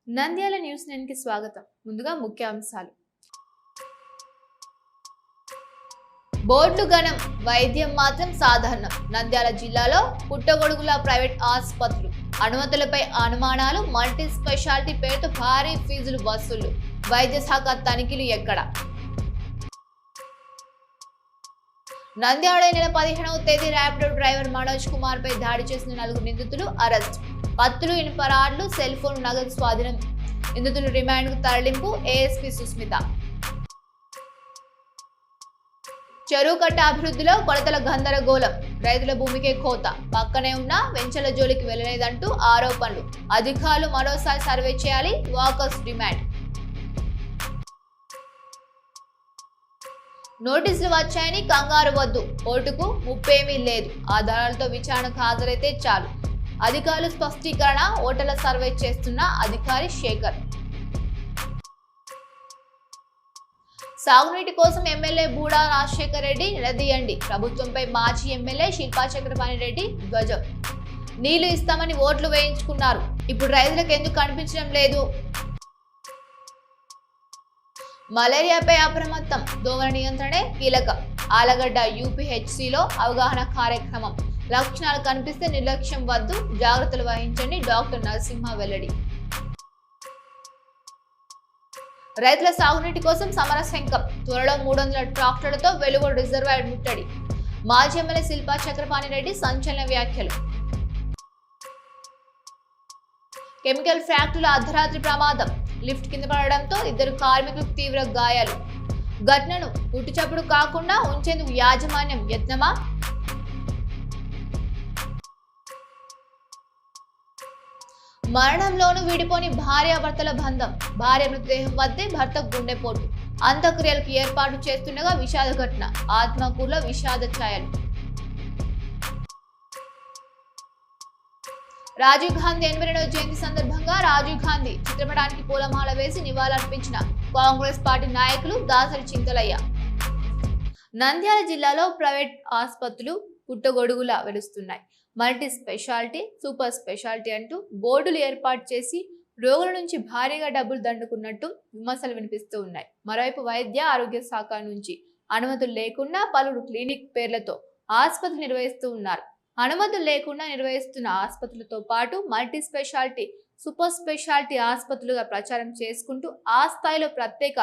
Nandyal news 9 కి స్వాగతం. ముందుగా ముఖ్యాంశాలు. బోర్డు గణం, వైద్యం మాత్రం సాధారణం. నంద్యాల జిల్లాలో పుట్టగొడుగుల ప్రైవేట్ ఆసుపత్రులు, అనుమతులపై అనుమానాలు, మల్టీ స్పెషాలిటీ పేరుతో భారీ ఫీజులు వసూలు, వైద్య శాఖ తనిఖీలు ఎక్కడ? నంద్యాల నెల 15వ తేదీ ర్యాపిడో డ్రైవర్ మనోజ్ కుమార్ పై దాడి చేసిన 4 నిందితులు అరెస్ట్. కత్తులు, ఇనుప రాడ్లు, సెల్ ఫోన్, నగదు స్వాధీనం. నిందితులు రిమాండ్ కు తరలింపు. ఏఎస్పీ సుస్మిత. చెరువు కట్ట అభివృద్ధిలో కొలతల గందరగోళం, రైతుల భూమికే కోత, పక్కనే ఉన్న వెంచల జోలికి వెళ్లలేదంటూ ఆరోపణలు. అధికారులు మరోసారి సర్వే చేయాలి. Walkers demand. నోటీసులు వచ్చాయని కంగారు వద్దు, కోర్టుకు ముప్పేమీ లేదు, ఆధారాలతో విచారణకు హాజరైతే చాలు. అధికారులు స్పష్టీకరణ. ఓటర్ల సర్వే చేస్తున్న అధికారి శేఖర్. సాగునీటి కోసం ఎమ్మెల్యే బూడా రాజశేఖర్ రెడ్డి నిలదీయండి. ప్రభుత్వంపై మాజీ ఎమ్మెల్యే శిల్పా చక్రపాణి రెడ్డి ధ్వజం. నీళ్లు ఇస్తామని ఓట్లు వేయించుకున్నారు, ఇప్పుడు రైతులకు ఎందుకు కనిపించడం లేదు? మలేరియాపై అప్రమత్తం, దోమల నియంత్రణే కీలకం. ఆలగడ్డ యూపీహెచ్సిలో అవగాహన కార్యక్రమం. లక్షణాలు కనిపిస్తే నిర్లక్ష్యం వద్దు, జాగ్రత్తలు వహించండి. డాక్టర్ నరసింహ వెల్లడి. రైతుల సాగునీటి కోసం సమరశంఖం. త్వరలో 300 ట్రాక్టర్లతో వెలుగోడు రిజర్వాయర్ ముట్టడి. మాజీ ఎమ్మెల్యే శిల్పా చక్రపాణి రెడ్డి సంచలన వ్యాఖ్యలు. కెమికల్ ఫ్యాక్టరీలో అర్ధరాత్రి ప్రమాదం, లిఫ్ట్ కింద పడడంతో 2 కార్మికులకు తీవ్ర గాయాలు. ఘటనను గుట్టుచప్పుడు కాకుండా ఉంచేందుకు యాజమాన్యం యత్నమా? మరణంలోనూ విడిపోని భార్యాభర్తల బంధం. భార్య మృతదేహం వద్దే భర్త గుండెపోటు. అంత్యక్రియలకు ఏర్పాటు చేస్తుండగా విషాద ఘటన. ఆత్మకూరులో విషాద ఛాయలు. రాజీవ్ గాంధీ 82వ జయంతి సందర్భంగా రాజీవ్ గాంధీ చిత్రపటానికి పూలమాల వేసి నివాళులర్పించిన కాంగ్రెస్ పార్టీ నాయకులు దాసరి చింతలయ్య. నంద్యాల జిల్లాలో ప్రైవేట్ ఆసుపత్రులు పుట్టగొడుగులా వెలుస్తున్నాయి. మల్టీ స్పెషాలిటీ, సూపర్ స్పెషాలిటీ అంటూ బోర్డులు ఏర్పాటు చేసి రోగుల నుంచి భారీగా డబ్బులు దండుకున్నట్టు విమర్శలు వినిపిస్తూ ఉన్నాయి. మరోవైపు వైద్య ఆరోగ్య శాఖ నుంచి అనుమతులు లేకుండా పలువురు క్లినిక్ పేర్లతో ఆసుపత్రులు నిర్వహిస్తూ ఉన్నారు. అనుమతులు లేకుండా నిర్వహిస్తున్న ఆసుపత్రులతో పాటు మల్టీ స్పెషాలిటీ, సూపర్ స్పెషాలిటీ ఆసుపత్రులుగా ప్రచారం చేసుకుంటూ ఆ స్థాయిలో ప్రత్యేక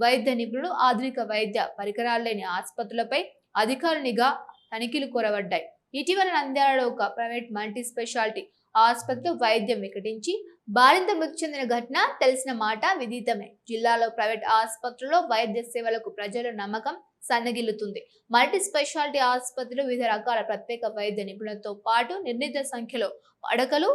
వైద్య నిపుణులు, ఆధునిక వైద్య పరికరాలు లేని ఆసుపత్రులపై అధికారుల నిఘా, తనిఖీలు కొరవడ్డాయి. ఇటీవల నంద్యాలలో ఒక ప్రైవేట్ మల్టీ స్పెషాలిటీ ఆసుపత్రిలో వైద్యం వికటించి బాలింత మృతి చెందిన ఘటన తెలిసిన మాట విదితమే. జిల్లాలో ప్రైవేట్ ఆసుపత్రుల్లో వైద్య సేవలకు ప్రజల నమ్మకం సన్నగిల్లుతుంది. మల్టీ స్పెషాలిటీ ఆసుపత్రులు వివిధ రకాల ప్రత్యేక వైద్య నిపుణులతో పాటు నిర్ణీత సంఖ్యలో పడకలు,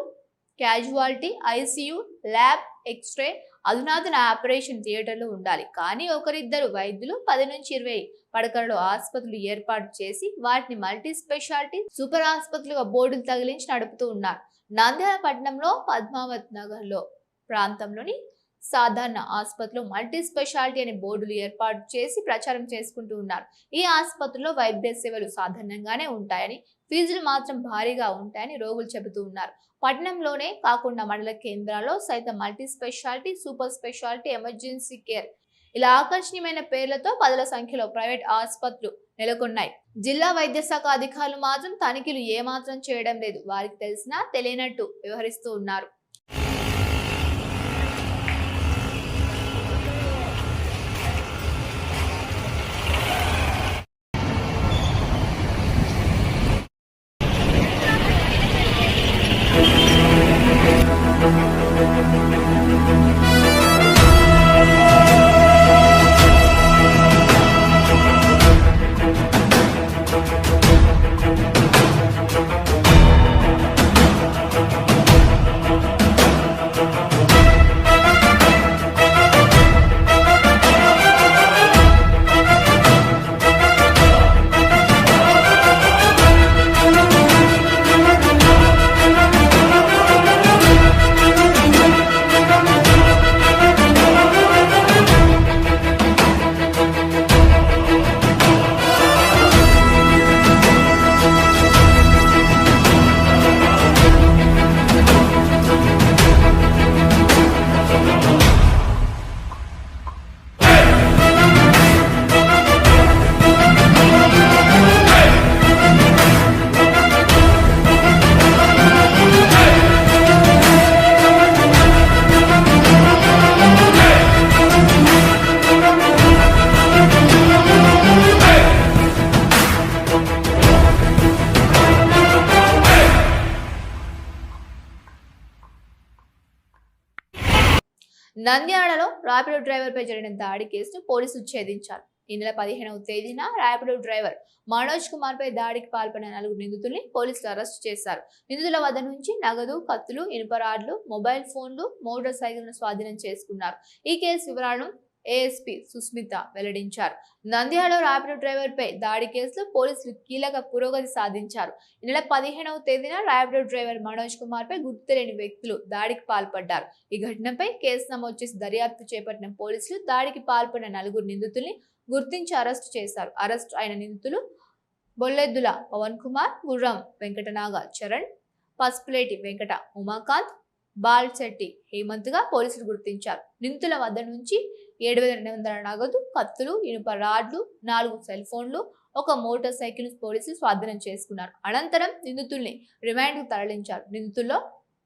క్యాజువాలిటీ, ఐసీయూ, ల్యాబ్, ఎక్స్రే, అధునాతన ఆపరేషన్ థియేటర్లు ఉండాలి. కానీ 1-2 వైద్యులు 10 నుంచి 20 పడకలలో ఆసుపత్రులు ఏర్పాటు చేసి వాటిని మల్టీ స్పెషాలిటీ, సూపర్ ఆసుపత్రులుగా బోర్డులు తగిలించి నడుపుతూ ఉన్నారు. నంద్యాల పట్టణంలో పద్మావత్ నగర్ లో ప్రాంతంలోని సాధారణ ఆసుపత్రిలో మల్టీ స్పెషాలిటీ అనే బోర్డులు ఏర్పాటు చేసి ప్రచారం చేసుకుంటూ ఉన్నారు. ఈ ఆసుపత్రిలో వైద్య సేవలు సాధారణంగానే ఉంటాయని, ఫీజులు మాత్రం భారీగా ఉంటాయని రోగులు చెబుతూ ఉన్నారు. పట్టణంలోనే కాకుండా మండల కేంద్రాల్లో సైతం multi speciality, super speciality, emergency care ఇలా ఆకర్షణీయమైన పేర్లతో 10ల సంఖ్యలో ప్రైవేట్ ఆసుపత్రులు నెలకొన్నాయి. జిల్లా వైద్య శాఖ అధికారులు మాత్రం తనిఖీలు ఏమాత్రం చేయడం లేదు. వారికి తెలిసినా తెలియనట్టు వ్యవహరిస్తూ ఉన్నారు. నంద్యాలలో ర్యాపిడో డ్రైవర్ పై జరిగిన దాడి కేసును పోలీసులు ఛేదించారు. ఈ నెల 15వ తేదీన ర్యాపిడో డ్రైవర్ మనోజ్ కుమార్ పై దాడికి పాల్పడిన 4 నిందితుల్ని పోలీసులు అరెస్టు చేశారు. నిందితుల వద్ద నుంచి నగదు, కత్తులు, ఇనుప రాడ్లు, మొబైల్ ఫోన్లు, మోటార్ సైకిల్ను స్వాధీనం చేసుకున్నారు. ఈ కేసు వివరాలను ఏఎస్పీ సుస్మిత వెల్లడించారు. నంద్యాలలో ర్యాపిడో డ్రైవర్ పై దాడి కేసులో పోలీసులు కీలక పురోగతి సాధించారు. ఈ నెల 15వ తేదీన ర్యాపిడో డ్రైవర్ మనోజ్ కుమార్ పై గుర్తు తెలియని వ్యక్తులు దాడికి పాల్పడ్డారు. ఈ ఘటనపై కేసు నమోదు చేసి దర్యాప్తు చేపట్టిన పోలీసులు దాడికి పాల్పడిన 4 నిందితుల్ని గుర్తించి అరెస్టు చేశారు. అరెస్టు అయిన నిందితులు బొల్లెద్దుల పవన్ కుమార్, గుర్రం వెంకటనాగ చరణ్, పసుపులేటి వెంకట ఉమాకాంత్, బాల్శెట్టి హేమంత్ గా పోలీసులు గుర్తించారు. నిందితుల వద్ద నుంచి 7,200 నగదు, కత్తులు, ఇనుప రాడ్లు, 4 సెల్ ఫోన్లు, 1 మోటార్ సైకిల్ పోలీసులు స్వాధీనం చేసుకున్నారు. అనంతరం నిందితుల్ని రిమాండ్ కు తరలించారు. నిందితుల్లో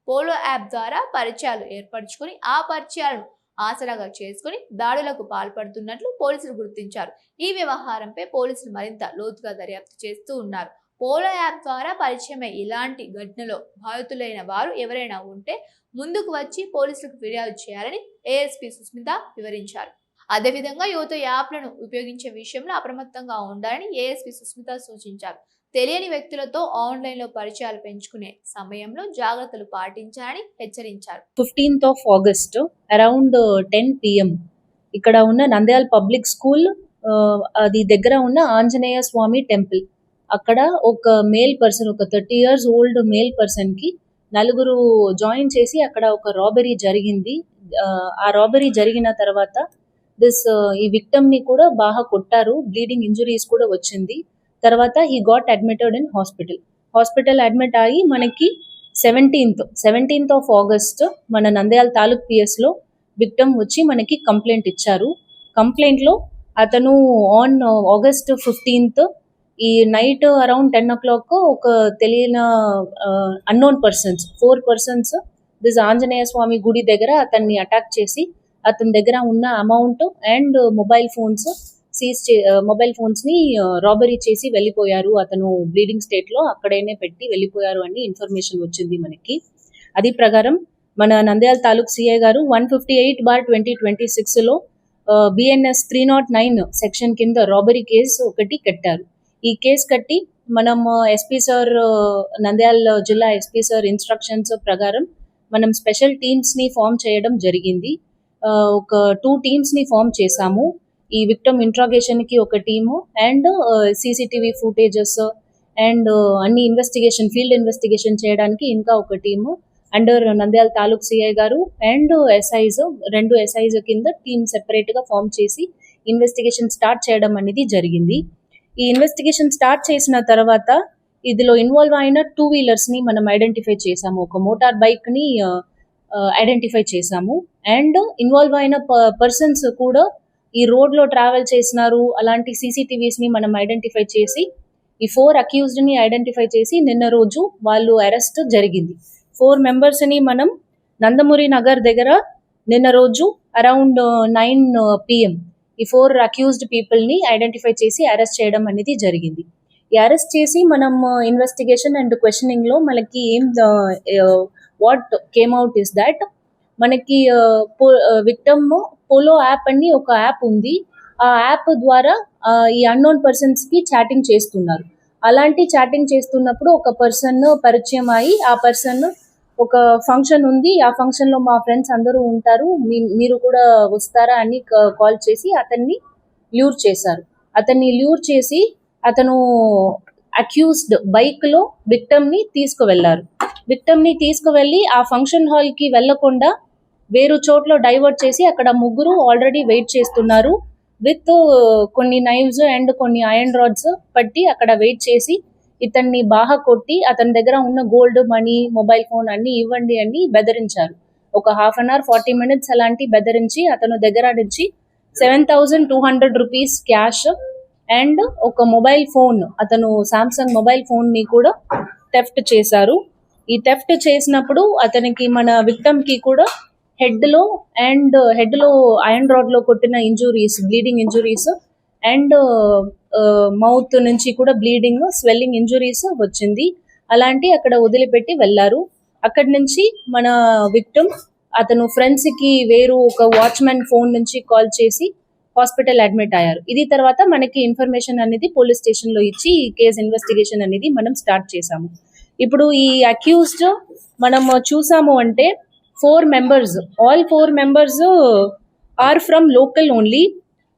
పోలో యాప్ ద్వారా పరిచయాలు ఏర్పరచుకుని ఆ పరిచయాలను ఆసరాగా చేసుకుని దాడులకు పాల్పడుతున్నట్లు పోలీసులు గుర్తించారు. ఈ వ్యవహారంపై పోలీసులు మరింత లోతుగా దర్యాప్తు చేస్తూ ఉన్నారు. పోలో యాప్ ద్వారా పరిచయమై ఇలాంటి ఘటనలో బాధితులైన వారు ఎవరైనా ఉంటే ముందుకు వచ్చి పోలీసులకు ఫిర్యాదు చేయాలని ఏఎస్పీ సుస్మిత వివరించారు. అదేవిధంగా యువత యాప్లను ఉపయోగించే విషయంలో అప్రమత్తంగా ఉండాలని ఏఎస్పీ సుస్మిత సూచించారు. తెలియని వ్యక్తులతో ఆన్లైన్లో పరిచయాలు పెంచుకునే సమయంలో జాగ్రత్తలు పాటించాలని హెచ్చరించారు. 15th of August around 10 PM ఇక్కడ ఉన్న నంద్యాల పబ్లిక్ స్కూల్ అది దగ్గర ఉన్న ఆంజనేయ స్వామి టెంపుల్ అక్కడ ఒక మేల్ పర్సన్, ఒక 30 years ఓల్డ్ మేల్ పర్సన్ కి 4 జాయిన్ చేసి అక్కడ ఒక రాబరీ జరిగింది. ఆ రాబరీ జరిగిన తర్వాత ఈ విక్టమ్ ని కూడా బాగా కొట్టారు, బ్లీడింగ్ ఇంజురీస్ కూడా వచ్చింది. తర్వాత he got admitted in hospital admit అయ్యి మనకి 17th of August మన నంద్యాల తాలూక్ PS లో విక్టమ్ వచ్చి మనకి కంప్లైంట్ ఇచ్చారు. కంప్లైంట్ లో అతను ఆన్ August 15th ఈ నైట్ అరౌండ్ 10 o'clock ఒక తెలియని అన్నోన్ పర్సన్స్ 4 persons ఆంజనేయ స్వామి గుడి దగ్గర అతన్ని అటాక్ చేసి అతని దగ్గర ఉన్న అమౌంట్ అండ్ మొబైల్ ఫోన్స్ ని రాబరీ చేసి వెళ్ళిపోయారు. అతను బ్లీడింగ్ స్టేట్ లో అక్కడైనా పెట్టి వెళ్ళిపోయారు అని ఇన్ఫర్మేషన్ వచ్చింది మనకి. అది ప్రకారం మన నంద్యాల తాలూక్ సిఐ గారు 158/2026 లో BNS 309 సెక్షన్ కింద రాబరీ కేసు ఒకటి కట్టారు. ఈ కేసు కట్టి మనం ఎస్పీ సార్, నంద్యాల జిల్లా ఎస్పీ సార్ ఇన్స్ట్రక్షన్స్ ప్రకారం మనం స్పెషల్ టీమ్స్ ని ఫామ్ చేయడం జరిగింది. ఒక 2 teams ని ఫామ్ చేశాము. ఈ విక్టమ్ ఇంట్రాగేషన్ కి ఒక team and CCTV footages and అన్ని ఫీల్డ్ ఇన్వెస్టిగేషన్ చేయడానికి ఇంకా ఒక team under Nandyal taluk CI గారు అండ్ రెండు SIs కింద టీమ్ సెపరేట్ గా ఫామ్ చేసి ఇన్వెస్టిగేషన్ స్టార్ట్ చేయడం అనేది జరిగింది. ఈ ఇన్వెస్టిగేషన్ స్టార్ట్ చేసిన తర్వాత ఇదిలో ఇన్వాల్వ్ అయిన 2 wheelers ని మనం ఐడెంటిఫై చేసాము. ఒక మోటార్ బైక్ ని ఐడెంటిఫై చేసాము అండ్ ఇన్వాల్వ్ అయిన పర్సన్స్ కూడా ఈ రోడ్ లో ట్రావెల్ చేసినారు. అలాంటి CCTVs ని మనం ఐడెంటిఫై చేసి ఈ 4 accused ని ఐడెంటిఫై చేసి నిన్న రోజు వాళ్ళు అరెస్ట్ జరిగింది. 4 members ని మనం నందమూరి నగర్ దగ్గర నిన్న రోజు అరౌండ్ 9 PM ఈ 4 accused people ని ఐడెంటిఫై చేసి అరెస్ట్ చేయడం అనేది జరిగింది. ఈ అరెస్ట్ చేసి మనం ఇన్వెస్టిగేషన్ అండ్ క్వశ్చనింగ్ లో మనకి what came out is that మనకి విక్టమ్ పోలో యాప్ అని ఒక యాప్ ఉంది. ఆ యాప్ ద్వారా ఈ అన్నోన్ పర్సన్స్ కి చాటింగ్ చేస్తున్నారు. అలాంటి చాటింగ్ చేస్తున్నప్పుడు ఒక పర్సన్ పరిచయం అయ్యి ఆ పర్సన్ ఒక ఫంక్షన్ ఉంది, ఆ ఫంక్షన్ లో మా ఫ్రెండ్స్ అందరూ ఉంటారు, మీరు కూడా వస్తారా అని కాల్ చేసి అతన్ని ల్యూర్ చేశారు. అతన్ని ల్యూర్ చేసి అతను అక్యూజ్డ్ బైక్ లో విక్టమ్ ని తీసుకువెళ్లారు. విక్టమ్ ని తీసుకువెళ్లి ఆ ఫంక్షన్ హాల్ కి వెళ్లకుండా వేరు చోట్ల డైవర్ట్ చేసి అక్కడ 3 ఆల్రెడీ వెయిట్ చేస్తున్నారు విత్ కొన్ని నైవ్స్ అండ్ కొన్ని ఐరన్ రాడ్స్ పట్టి అక్కడ వెయిట్ చేసి ఇతన్ని బాగా కొట్టి అతని దగ్గర ఉన్న గోల్డ్, మనీ, మొబైల్ ఫోన్ అన్ని ఇవ్వండి అని బెదిరించారు. ఒక 1/2 hour 40 minutes అలాంటి బెదిరించి అతను దగ్గర నుంచి 7,200 rupees క్యాష్ అండ్ ఒక మొబైల్ ఫోన్, అతను సామ్సంగ్ మొబైల్ ఫోన్ ని కూడా థెఫ్ట్ చేశారు. ఈ థెఫ్ట్ చేసినప్పుడు అతనికి మన విక్టమ్ కి కూడా హెడ్ లో ఐరన్ రాడ్ లో కొట్టిన injuries, bleeding injuries and mouth నుంచి కూడా బ్లీడింగ్, స్వెల్లింగ్ ఇంజురీస్ వచ్చింది. అలాంటి అక్కడ వదిలిపెట్టి వెళ్ళారు. అక్కడి నుంచి మన విక్టమ్ అతను ఫ్రెండ్స్కి ఒక వాచ్మెన్ ఫోన్ నుంచి కాల్ చేసి హాస్పిటల్ అడ్మిట్ అయ్యారు. ఇది తర్వాత మనకి ఇన్ఫర్మేషన్ అనేది పోలీస్ స్టేషన్లో ఇచ్చి ఈ కేసు ఇన్వెస్టిగేషన్ అనేది మనం స్టార్ట్ చేసాము. ఇప్పుడు ఈ అక్యూజ్డ్ మనం చూసాము అంటే 4 members, all 4 members are from local only.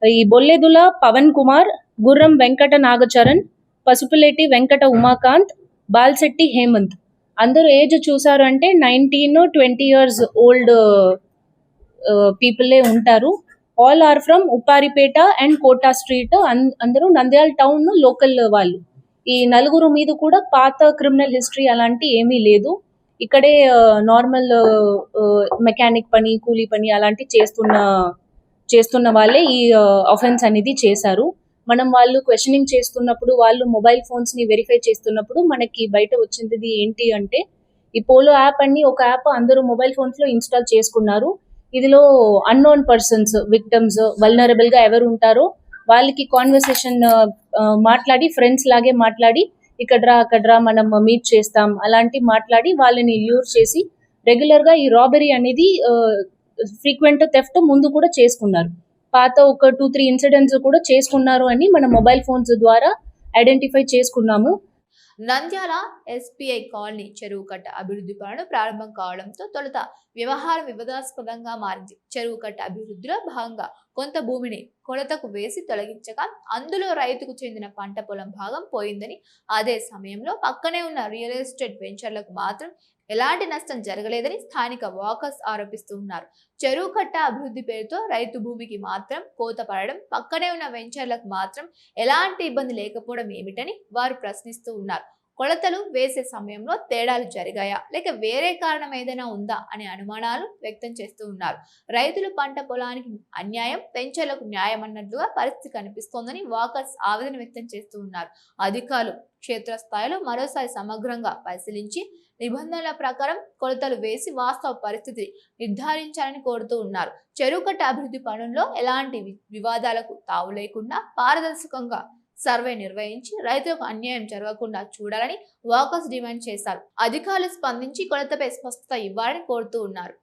ఈ బొల్లెదుల పవన్ కుమార్, గుర్రం వెంకట నాగచరణ్, పసుపులేటి వెంకట ఉమాకాంత్, బాల్శెట్టి హేమంత్. అందరూ ఏజ్ చూసారు అంటే 19-20 years ఓల్డ్ పీపులే ఉంటారు. All are from Upparipeta and Kota street. అందరూ నంద్యాల టౌన్ లోకల్ వాళ్ళు. ఈ నలుగురు మీద కూడా పాత క్రిమినల్ హిస్టరీ అలాంటి ఏమీ లేదు. ఇక్కడే నార్మల్ మెకానిక్ పని, కూలీ పని అలాంటి చేస్తున్న వాళ్ళే ఈ అఫెన్స్ అనేది చేశారు. మనం వాళ్ళు క్వశ్చనింగ్ చేస్తున్నప్పుడు, వాళ్ళు మొబైల్ ఫోన్స్ ని వెరిఫై చేస్తున్నప్పుడు మనకి బయట వచ్చింది ఏంటి అంటే, ఈ పోలో యాప్ అని ఒక యాప్ అందరూ మొబైల్ ఫోన్స్ లో ఇన్స్టాల్ చేసుకున్నారు. ఇదిలో అన్నోన్ పర్సన్స్, విక్టమ్స్, వల్నరబుల్ గా ఎవరు ఉంటారో వాళ్ళకి కాన్వర్సేషన్ మాట్లాడి, ఫ్రెండ్స్ లాగే మాట్లాడి, ఇక్కడ్రా మనం మీట్ చేస్తాం అలాంటి మాట్లాడి వాళ్ళని ల్యూర్ చేసి రెగ్యులర్ గా ఈ రాబరీ అనేది ఫ్రీక్వెంట్ థెఫ్ట్ ముందు కూడా చేసుకున్నారు. పాత ఒక 2-3 ఇన్సిడెంట్స్ కూడా చేసుకున్నారు అని మన మొబైల్ ఫోన్స్ ద్వారా ఐడెంటిఫై చేసుకున్నాము. నంద్యాల ఎస్పీఐ కాలనీ చెరువు కట్ట అభివృద్ధి పనులు ప్రారంభం కావడంతో తొలుత వ్యవహారం వివాదాస్పదంగా మారింది. చెరువు కట్ట అభివృద్ధిలో భాగంగా కొంత భూమిని కొలతకు వేసి తొలగించగా అందులో రైతుకు చెందిన పంట పొలం భాగం పోయిందని, అదే సమయంలో పక్కనే ఉన్న రియల్ ఎస్టేట్ వెంచర్లకు మాత్రం ఎలాంటి నష్టం జరగలేదని స్థానిక వాకర్స్ ఆరోపిస్తూ ఉన్నారు. చెరువు కట్ట అభివృద్ధి పేరుతో రైతు భూమికి మాత్రం కోత పడడం, పక్కనే ఉన్న వెంచర్లకు మాత్రం ఎలాంటి ఇబ్బంది లేకపోవడం ఏమిటని వారు ప్రశ్నిస్తూ ఉన్నారు. కొలతలు వేసే సమయంలో తేడాలు జరిగాయా లేక వేరే కారణం ఏదైనా ఉందా అనే అనుమానాలు వ్యక్తం చేస్తూ ఉన్నారు. రైతులు పంట పొలానికి అన్యాయం, వెంచర్లకు న్యాయం అన్నట్లుగా పరిస్థితి కనిపిస్తోందని వాకర్స్ ఆవేదన వ్యక్తం చేస్తూ ఉన్నారు. అధికారులు క్షేత్రస్థాయిలో మరోసారి సమగ్రంగా పరిశీలించి నిబంధనల ప్రకారం కొలతలు వేసి వాస్తవ పరిస్థితి నిర్ధారించాలని కోరుతూ ఉన్నారు. చెరువు కట్ట అభివృద్ధి పనుల్లో ఎలాంటి వివాదాలకు తావు లేకుండా పారదర్శకంగా సర్వే నిర్వహించి రైతులకు అన్యాయం జరగకుండా చూడాలని వాకర్స్ డిమాండ్ చేశారు. అధికారులు స్పందించి కొలతపై స్పష్టత ఇవ్వాలని కోరుతూ ఉన్నారు.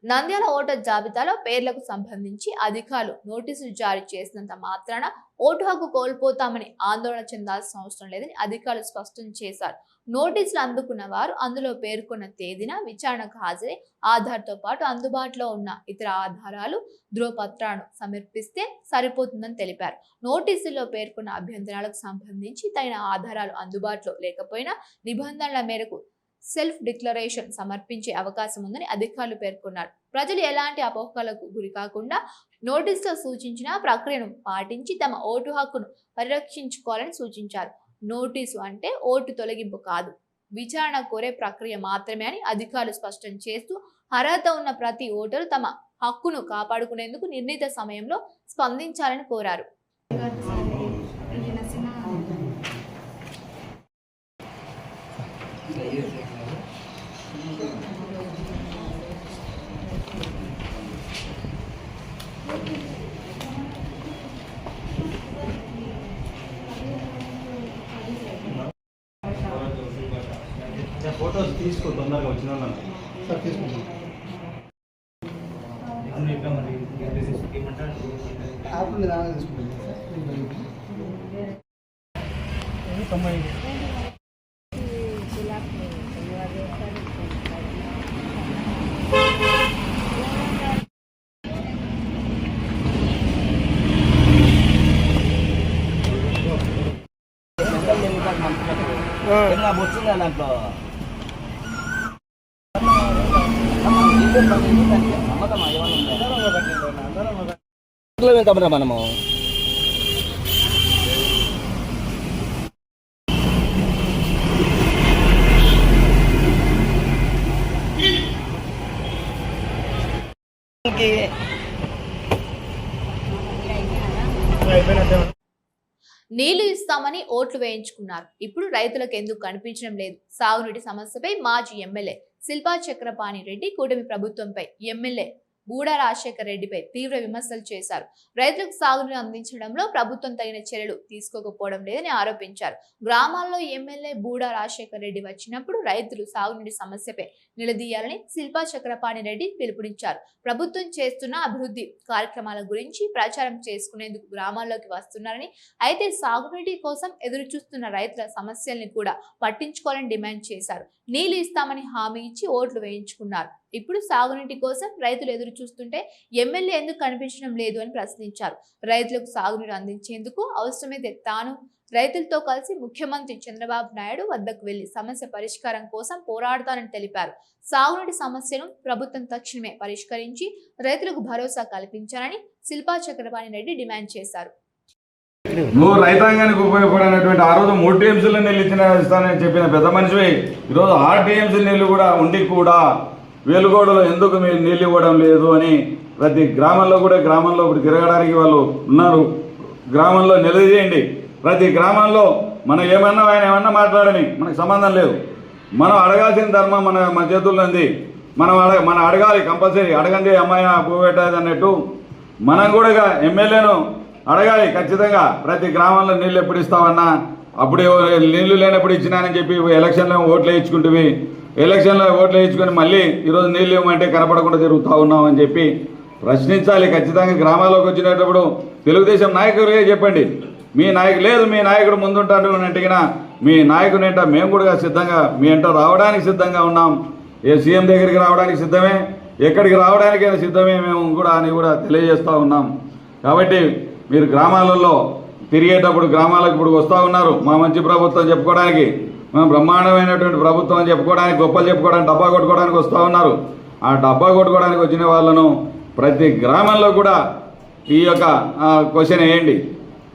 నంద్యాల ఓటర్ జాబితాలో పేర్లకు సంబంధించి అధికారులు నోటీసులు జారీ చేసినంత మాత్రాన ఓటు హక్కు కోల్పోతామని ఆందోళన చెందాల్సిన అవసరం లేదని అధికారులు స్పష్టం చేశారు. నోటీసులు అందుకున్న వారు అందులో పేర్కొన్న తేదీన విచారణకు హాజరై ఆధార్తో పాటు అందుబాటులో ఉన్న ఇతర ఆధారాలు, ధృవపత్రాలను సమర్పిస్తే సరిపోతుందని తెలిపారు. నోటీసుల్లో పేర్కొన్న అభ్యంతరాలకు సంబంధించి తగిన ఆధారాలు అందుబాటులో లేకపోయినా నిబంధనల మేరకు సెల్ఫ్ డిక్లరేషన్ సమర్పించే అవకాశం ఉందని అధికారులు పేర్కొన్నారు. ప్రజలు ఎలాంటి అపోహలకు గురి కాకుండా నోటీసులో సూచించిన ప్రక్రియను పాటించి తమ ఓటు హక్కును పరిరక్షించుకోవాలని సూచించారు. నోటీసు అంటే ఓటు తొలగింపు కాదు, విచారణ కోరే ప్రక్రియ మాత్రమే అని అధికారులు స్పష్టం చేస్తూ అర్హత ఉన్న ప్రతి ఓటరు తమ హక్కును కాపాడుకునేందుకు నిర్ణీత సమయంలో స్పందించాలని కోరారు. ఫోటోస్ తీసుకో తొందరగా వచ్చిన సార్ తీసుకుంటాం. వచ్చిందా దాంట్లో వెళ్తామరా మనము. నీళ్లు ఇస్తామని ఓట్లు వేయించుకున్నారు. ఇప్పుడు రైతులకు ఎందుకు కనిపించడం లేదు? సాగునీటి సమస్యపై మాజీ ఎమ్మెల్యే శిల్పా చక్రపాణి రెడ్డి కూటమి ప్రభుత్వంపై ఎమ్మెల్యే బూడా రాజశేఖర రెడ్డిపై తీవ్ర విమర్శలు చేశారు. రైతులకు సాగునీరు అందించడంలో ప్రభుత్వం తగిన చర్యలు తీసుకోకపోవడం లేదని ఆరోపించారు. గ్రామాల్లో ఎమ్మెల్యే బూడా రాజశేఖర రెడ్డి వచ్చినప్పుడు రైతులు సాగునీటి సమస్యపై నిలదీయాలని శిల్పా చక్రపాణి రెడ్డి పిలుపునిచ్చారు. ప్రభుత్వం చేస్తున్న అభివృద్ధి కార్యక్రమాల గురించి ప్రచారం చేసుకునేందుకు గ్రామాల్లోకి వస్తున్నారని, అయితే సాగునీటి కోసం ఎదురు చూస్తున్న రైతుల సమస్యల్ని కూడా పట్టించుకోవాలని డిమాండ్ చేశారు. నీళ్లు ఇస్తామని హామీ ఇచ్చి ఓట్లు వేయించుకున్నారు. ఇప్పుడు సాగునీటి కోసం రైతులు ఎదురు చూస్తుంటే ఎమ్మెల్యే ఎందుకు కనిపించడం లేదు అని ప్రశ్నించారు. రైతులకు సాగునీరు అందించేందుకు అవసరమైతే తాను రైతులతో కలిసి ముఖ్యమంత్రి చంద్రబాబు నాయుడు వద్దకు వెళ్లి సమస్య పరిష్కారం కోసం పోరాడతానని తెలిపారు. సాగునీటి సమస్యను ప్రభుత్వం తక్షణమే పరిష్కరించి రైతులకు భరోసా కల్పించాలని శిల్పా చక్రపాణి రెడ్డి డిమాండ్ చేశారు. నువ్వు రైతాంగానికి ఉపయోగపడినటువంటి ఆ రోజు 3 టీఎంసీల నీళ్ళు ఇస్తానని చెప్పిన పెద్ద మనిషివి ఈరోజు 6 టీఎంసీ నీళ్లు కూడా ఉండి కూడా వేలుగోడలో ఎందుకు మీరు నీళ్ళు ఇవ్వడం లేదు అని ప్రతి గ్రామంలో ఇప్పుడు తిరగడానికి వాళ్ళు ఉన్నారు. గ్రామంలో నిలదీయండి. ప్రతి గ్రామంలో మనం ఏమన్నా ఆయన ఏమన్నా మాట్లాడని మనకు సంబంధం లేదు. మనం అడగాల్సిన ధర్మం మన చేతుల్లో ఉంది. మనం అడగాలి, కంపల్సరీ అడగండి అమ్మాయి పువ్వు పెట్టాది అన్నట్టు మనం కూడా ఎమ్మెల్యేను అడగాలి ఖచ్చితంగా. ప్రతి గ్రామంలో నీళ్ళు ఎప్పుడు ఇస్తామన్నా, అప్పుడు నీళ్లు లేనప్పుడు ఇచ్చినానని చెప్పి ఎలక్షన్లో ఓట్లు వేయించుకుంటువి, ఎలక్షన్లో ఓట్లు వేయించుకొని మళ్ళీ ఈరోజు నీళ్ళు ఇవ్వమంటే కనపడకుండా తిరుగుతూ ఉన్నామని చెప్పి ప్రశ్నించాలి ఖచ్చితంగా. గ్రామాల్లోకి వచ్చినప్పుడు తెలుగుదేశం నాయకులే చెప్పండి, మీ నాయకుడు ముందుంటాడు అన్నట్టుగా మీ నాయకుని ఏంట మేము కూడా సిద్ధంగా మీ ఎంట రావడానికి సిద్ధంగా ఉన్నాం. సీఎం దగ్గరికి రావడానికి సిద్ధమే, ఎక్కడికి రావడానికైనా సిద్ధమే మేము కూడా అని కూడా తెలియజేస్తూ ఉన్నాం. కాబట్టి మీరు గ్రామాలలో తిరిగేటప్పుడు గ్రామాలకు ఇప్పుడు వస్తూ ఉన్నారు. మా మంచి ప్రభుత్వం చెప్పుకోవడానికి, మా బ్రహ్మాండమైనటువంటి ప్రభుత్వం అని చెప్పుకోవడానికి, గొప్పలు చెప్పుకోవడానికి, డబ్బా కొట్టుకోవడానికి వస్తూ ఉన్నారు. ఆ డబ్బా కొట్టుకోవడానికి వచ్చిన వాళ్ళను ప్రతి గ్రామంలో కూడా ఈ యొక్క క్వశ్చన్ వేయండి.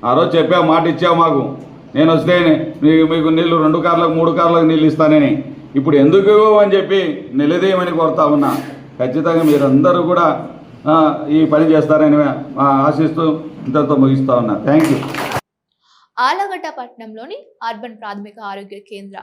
ఆ రోజు చెప్పావు, మాట ఇచ్చావు మాకు, నేను వస్తే మీకు నీళ్లు 2 కార్లకు 3 కార్లకు నీళ్ళు ఇస్తానని. ఇప్పుడు ఎందుకు అని చెప్పి నిలదీయమని కోరుతా ఉన్నా. ఖచ్చితంగా మీరందరూ కూడా ఈ పని చేస్తారని ఆశిస్తూ ఇంతతో ముగిస్తా ఉన్నా. Thank you. ఆలగడ్డ పట్టణంలోని అర్బన్ ప్రాథమిక ఆరోగ్య కేంద్ర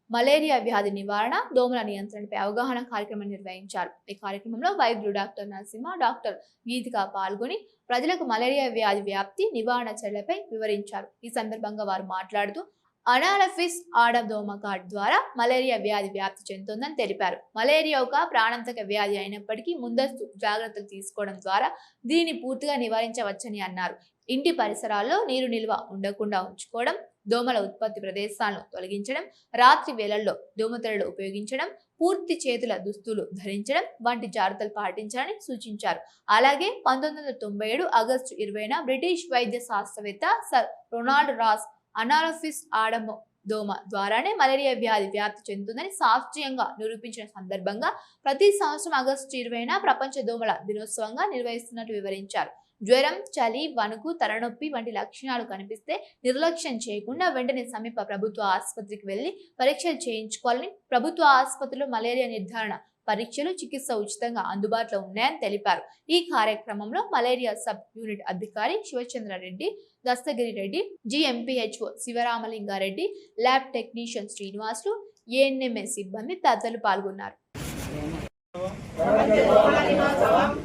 మలేరియా వ్యాధి నివారణ, దోమల నియంత్రణపై అవగాహన కార్యక్రమం నిర్వహించారు. ఈ కార్యక్రమంలో వైద్యులు డాక్టర్ నరసింహ, డాక్టర్ గీతిక పాల్గొని ప్రజలకు మలేరియా వ్యాధి వ్యాప్తి నివారణ చర్యలపై వివరించారు. ఈ సందర్భంగా వారు మాట్లాడుతూ అనాలఫిస్ ఆడదోమ కాటు ద్వారా మలేరియా వ్యాధి వ్యాప్తి చెందుతుందని తెలిపారు. మలేరియా ఒక ప్రాణాంతక వ్యాధి అయినప్పటికీ ముందస్తు జాగ్రత్తలు తీసుకోవడం ద్వారా దీనిని పూర్తిగా నివారించవచ్చని అన్నారు. ఇంటి పరిసరాల్లో నీరు నిల్వ ఉండకుండా ఉంచుకోవడం, దోమల ఉత్పత్తి ప్రదేశాలను తొలగించడం, రాత్రి వేళల్లో దోమతెరలు ఉపయోగించడం, పూర్తి చేతుల దుస్తులు ధరించడం వంటి జాగ్రత్తలు పాటించాలని సూచించారు. అలాగే 1997 ఆగస్టు 20న బ్రిటిష్ వైద్య శాస్త్రవేత్త సర్ రొనాల్డ్ రాస్ అనాలఫిస్ ఆడదోమ ద్వారానే మలేరియా వ్యాధి వ్యాప్తి చెందుతుందని శాస్త్రీయంగా నిరూపించిన సందర్భంగా ప్రతి సంవత్సరం ఆగస్టు 20న ప్రపంచ దోమల దినోత్సవంగా నిర్వహిస్తున్నట్టు వివరించారు. జ్వరం, చలి, వణుకు, తలనొప్పి వంటి లక్షణాలు కనిపిస్తే నిర్లక్ష్యం చేయకుండా వెంటనే సమీప ప్రభుత్వ ఆసుపత్రికి వెళ్లి పరీక్షలు చేయించుకోవాలని, ప్రభుత్వ ఆసుపత్రిలో మలేరియా నిర్ధారణ పరీక్షలు, చికిత్స ఉచితంగా అందుబాటులో ఉన్నాయని తెలిపారు. ఈ కార్యక్రమంలో మలేరియా సబ్ యూనిట్ అధికారి Sivachandra Reddy, Dastagiri Reddy, GMPHO Sivaramalinga Reddy, lab technician Srinivasulu, ANMS సిబ్బంది తదితరులు పాల్గొన్నారు.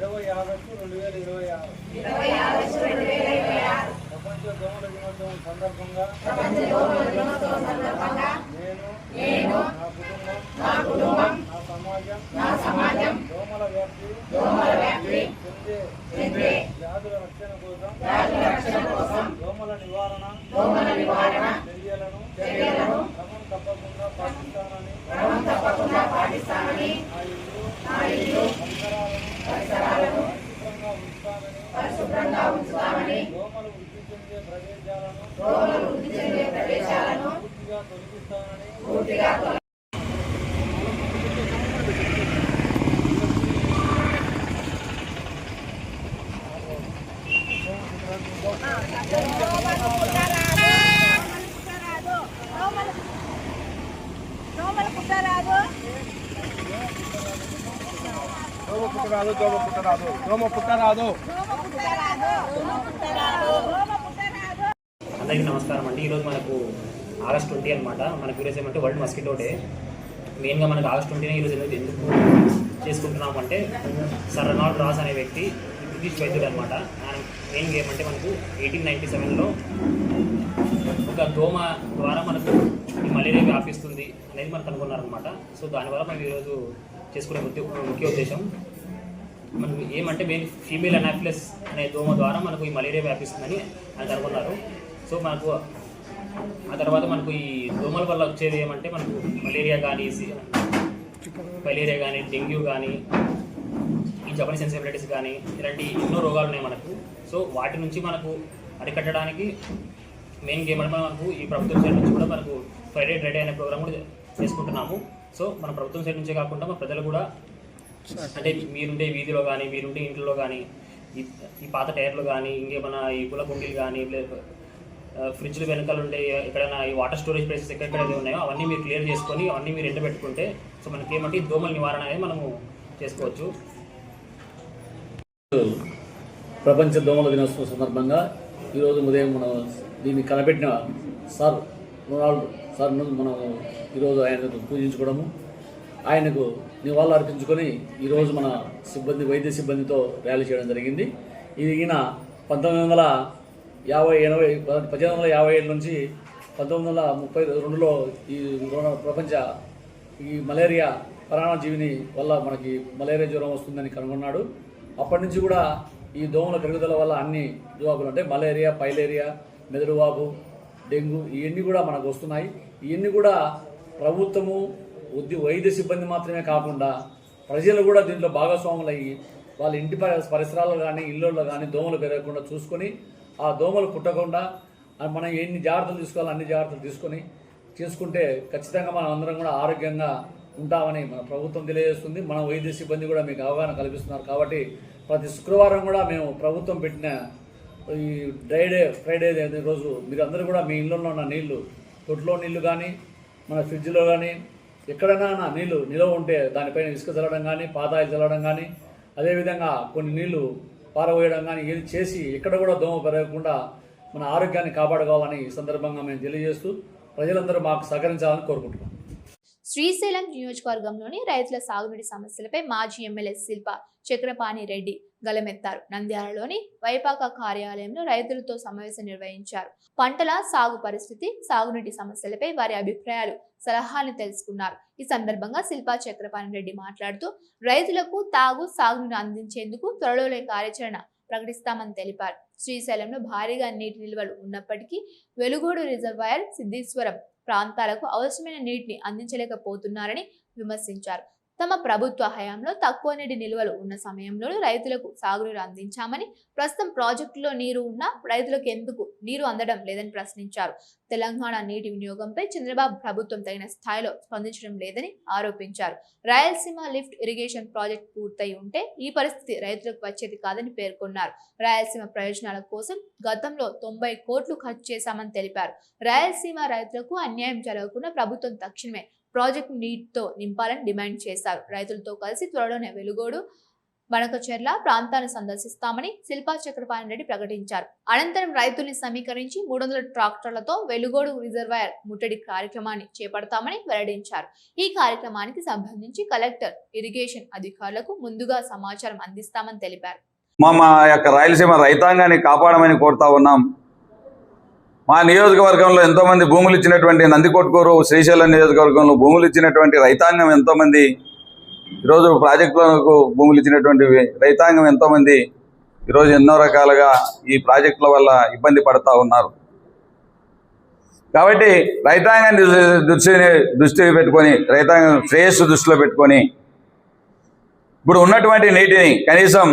20 ఆగస్టు 2026 ప్రపంచ దోమల దినోత్సవం సందర్భంగా నేను నా కుటుంబం నా సమాజం దోమల వ్యాప్తి చెందే వ్యాధుల రక్షణ కోసం దోమల నివారణ చర్యలను క్రమం తప్పకుండా పాటిస్తానని నా ఇల్లు పరిసరాలను పరిశుభ్రంగా ఉంచుతామని దోమలు వృద్ధి చెందే ప్రదేశాలను పూర్తిగా తొలగిస్తానని దోమ పుట్టరాదు. అందరికీ నమస్కారం అండి. ఈరోజు మనకు ఆగస్ట్ 20 అనమాట. మనకు ఈరోజు ఏమంటే వరల్డ్ మస్కిటో డే. మెయిన్గా మనకు ఆగస్ట్ 20 ఈరోజు ఎందుకు చేసుకుంటున్నాం అంటే సర్ రొనాల్డ్ రాస్ అనే వ్యక్తి బ్రిటిష్ వైద్యుడు అనమాట. ఆయన మెయిన్గా ఏమంటే మనకు 1897లో ఒక దోమ ద్వారా మనకు ఈ మలేరియా వ్యాపిస్తుంది అనేది మనకు కనుగొన్నారనమాట. సో దానివల్ల మనం ఈరోజు చేసుకునే ముఖ్య ఉద్దేశం మనకు ఏమంటే మెయిన్ ఫీమేల్ అనాఫిలస్ అనే దోమ ద్వారా మనకు ఈ మలేరియా వ్యాపిస్తుందని ఆయన కనుగొన్నారు. సో మనకు ఆ తర్వాత మనకు ఈ దోమల వల్ల వచ్చేది ఏమంటే మనకు మలేరియా కానీ డెంగ్యూ కానీ ఈ జపనీస్ ఎన్సెఫలైటిస్ కానీ ఇలాంటి ఎన్నో రోగాలు ఉన్నాయి మనకు. సో వాటి నుంచి మనకు అరికట్టడానికి మెయిన్ ఏమంటే మనకు ఈ ప్రభుత్వం సైడ్ నుంచి కూడా మనకు ఫ్రైడే డ్రైడే అనే ప్రోగ్రామ్ కూడా చేసుకుంటున్నాము. సో మన ప్రభుత్వం సైడ్ నుంచే కాకుండా మన ప్రజలు కూడా అంటే మీరుండే వీధిలో కానీ మీరుండే ఇంట్లో కానీ ఈ పాత టైర్లు కానీ ఇంకేమైనా ఈ కుల కుండీలు కానీ ఫ్రిడ్జ్లు వెనకాల ఉండే ఎక్కడైనా ఈ వాటర్ స్టోరేజ్ ప్లేసెస్ ఎక్కడెక్కడైతే ఉన్నాయో అవన్నీ మీరు క్లియర్ చేసుకొని అవన్నీ మీరు ఎండబెట్టుకుంటే సో మనకి ఏమంటే దోమల నివారణ అనేది మనము చేసుకోవచ్చు. ప్రపంచ దోమల దినోత్సవం సందర్భంగా ఈరోజు ఉదయం మనం దీన్ని కనిపెట్టిన సర్ రొనాల్డ్ సార్ను మనం ఈరోజు ఆయనకు పూజించుకోవడము, ఆయనకు నివాళులు అర్పించుకొని ఈరోజు మన వైద్య సిబ్బందితో ర్యాలీ చేయడం జరిగింది. ఈయన 1857 నుంచి 1932లో ఈ ప్రపంచ ఈ మలేరియా పరాణజీవిని వల్ల మనకి మలేరియా జ్వరం వస్తుందని కనుగొన్నాడు. అప్పటి నుంచి కూడా ఈ దోమల పెరుగుదల వల్ల అన్ని జవాబులు అంటే మలేరియా, పైలేరియా, మెదడువాపు, డెంగ్యూ ఇవన్నీ కూడా మనకు వస్తున్నాయి. ఇవన్నీ కూడా ప్రభుత్వము వైద్య సిబ్బంది మాత్రమే కాకుండా ప్రజలు కూడా దీంట్లో భాగస్వాములయ్యి వాళ్ళ ఇంటి పరిసరాల్లో కానీ ఇళ్ళల్లో కానీ దోమలు పెరగకుండా చూసుకొని ఆ దోమలు పుట్టకుండా మనం ఎన్ని జాగ్రత్తలు తీసుకోవాలో అన్ని జాగ్రత్తలు చేసుకుంటే ఖచ్చితంగా మనం అందరం కూడా ఆరోగ్యంగా ఉంటామని మన ప్రభుత్వం తెలియజేస్తుంది. మన వైద్య సిబ్బంది కూడా మీకు అవగాహన కల్పిస్తున్నారు. కాబట్టి ప్రతి శుక్రవారం కూడా మేము ప్రభుత్వం పెట్టిన ఈ ఫ్రైడే రోజు మీరు అందరూ కూడా మీ ఇళ్ళల్లో ఉన్న నీళ్లు, తొట్టులో నీళ్లు కానీ మన ఫ్రిడ్జ్లో కానీ ఎక్కడైనా నీళ్లు నిలవ ఉంటే దానిపైన ఇసుక చల్లడం కానీ పాతాయిలు చల్లడం కానీ అదేవిధంగా కొన్ని నీళ్లు పారవేయడం కానీ ఇది చేసి ఎక్కడ కూడా దోమ పెరగకుండా మన ఆరోగ్యాన్ని కాపాడుకోవాలని ఈ సందర్భంగా మేము తెలియజేస్తూ ప్రజలందరూ మాకు సహకరించాలని కోరుకుంటున్నాం. శ్రీశైలం నియోజకవర్గంలోని రైతుల సాగునీటి సమస్యలపై మాజీ ఎమ్మెల్యే శిల్ప చక్రపాణి రెడ్డి గలమెత్తారు. నంద్యాలలోని వైపాక కార్యాలయంలో రైతులతో సమావేశం నిర్వహించారు. పంటల సాగు పరిస్థితి, సాగునీటి సమస్యలపై వారి అభిప్రాయాలు, సలహాలను తెలుసుకున్నారు. ఈ సందర్భంగా శిల్ప చక్రపాణి రెడ్డి మాట్లాడుతూ రైతులకు తాగు, సాగునీరు అందించేందుకు త్వరలోనే కార్యాచరణ ప్రకటిస్తామని తెలిపారు. శ్రీశైలంలో భారీగా నీటి నిల్వలు ఉన్నప్పటికీ వెలుగోడు రిజర్వాయర్, సిద్ధేశ్వరం ప్రాంతాలకు అవసరమైన నీటిని అందించలేకపోతున్నారని విమర్శించారు. తమ ప్రభుత్వ హయాంలో తక్కువ నీటి నిల్వలు ఉన్న సమయంలోనూ రైతులకు సాగునీరు అందించామని, ప్రస్తుతం ప్రాజెక్టులో నీరు ఉన్నా రైతులకు ఎందుకు నీరు అందడం లేదని ప్రశ్నించారు. తెలంగాణ నీటి వినియోగంపై చంద్రబాబు ప్రభుత్వం తగిన స్థాయిలో స్పందించడం లేదని ఆరోపించారు. రాయలసీమ లిఫ్ట్ ఇరిగేషన్ ప్రాజెక్ట్ పూర్తయి ఉంటే ఈ పరిస్థితి రైతులకు వచ్చేది కాదని పేర్కొన్నారు. రాయలసీమ ప్రయోజనాల కోసం గతంలో 90 కోట్లు ఖర్చు చేశామని తెలిపారు. రాయలసీమ రైతులకు అన్యాయం జరగకుండా ప్రభుత్వం తక్షణమే ప్రాజెక్టు నీటితో నింపాలని డిమాండ్ చేశారు. రైతులతో కలిసి త్వరలోనే వెలుగోడు, బనకచెర్ల ప్రాంతాన్ని సందర్శిస్తామని శిల్పా చక్రపాణి రెడ్డి ప్రకటించారు. అనంతరం రైతుల్ని సమీకరించి 300 ట్రాక్టర్లతో వెలుగోడు రిజర్వాయర్ ముట్టడి కార్యక్రమాన్ని చేపడతామని వెల్లడించారు. ఈ కార్యక్రమానికి సంబంధించి కలెక్టర్, ఇరిగేషన్ అధికారులకు ముందుగా సమాచారం అందిస్తామని తెలిపారు. మా యొక్క రాయలసీమ రైతాంగాన్ని కాపాడమని కోరుతా ఉన్నాం. మా నియోజకవర్గంలో ఎంతోమంది భూములు ఇచ్చినటువంటి నందికొట్కూరు, శ్రీశైలం నియోజకవర్గంలో భూములు ఇచ్చినటువంటి రైతాంగం ఎంతోమంది, ఈరోజు ప్రాజెక్టులకు భూములు ఇచ్చినటువంటి రైతాంగం ఎంతోమంది ఈరోజు ఎన్నో రకాలుగా ఈ ప్రాజెక్టుల వల్ల ఇబ్బంది పడుతూ ఉన్నారు. కాబట్టి రైతాంగాన్ని దృష్టి పెట్టుకొని, రైతాంగం శ్రేయస్సు దృష్టిలో పెట్టుకొని ఇప్పుడు ఉన్నటువంటి నీటిని కనీసం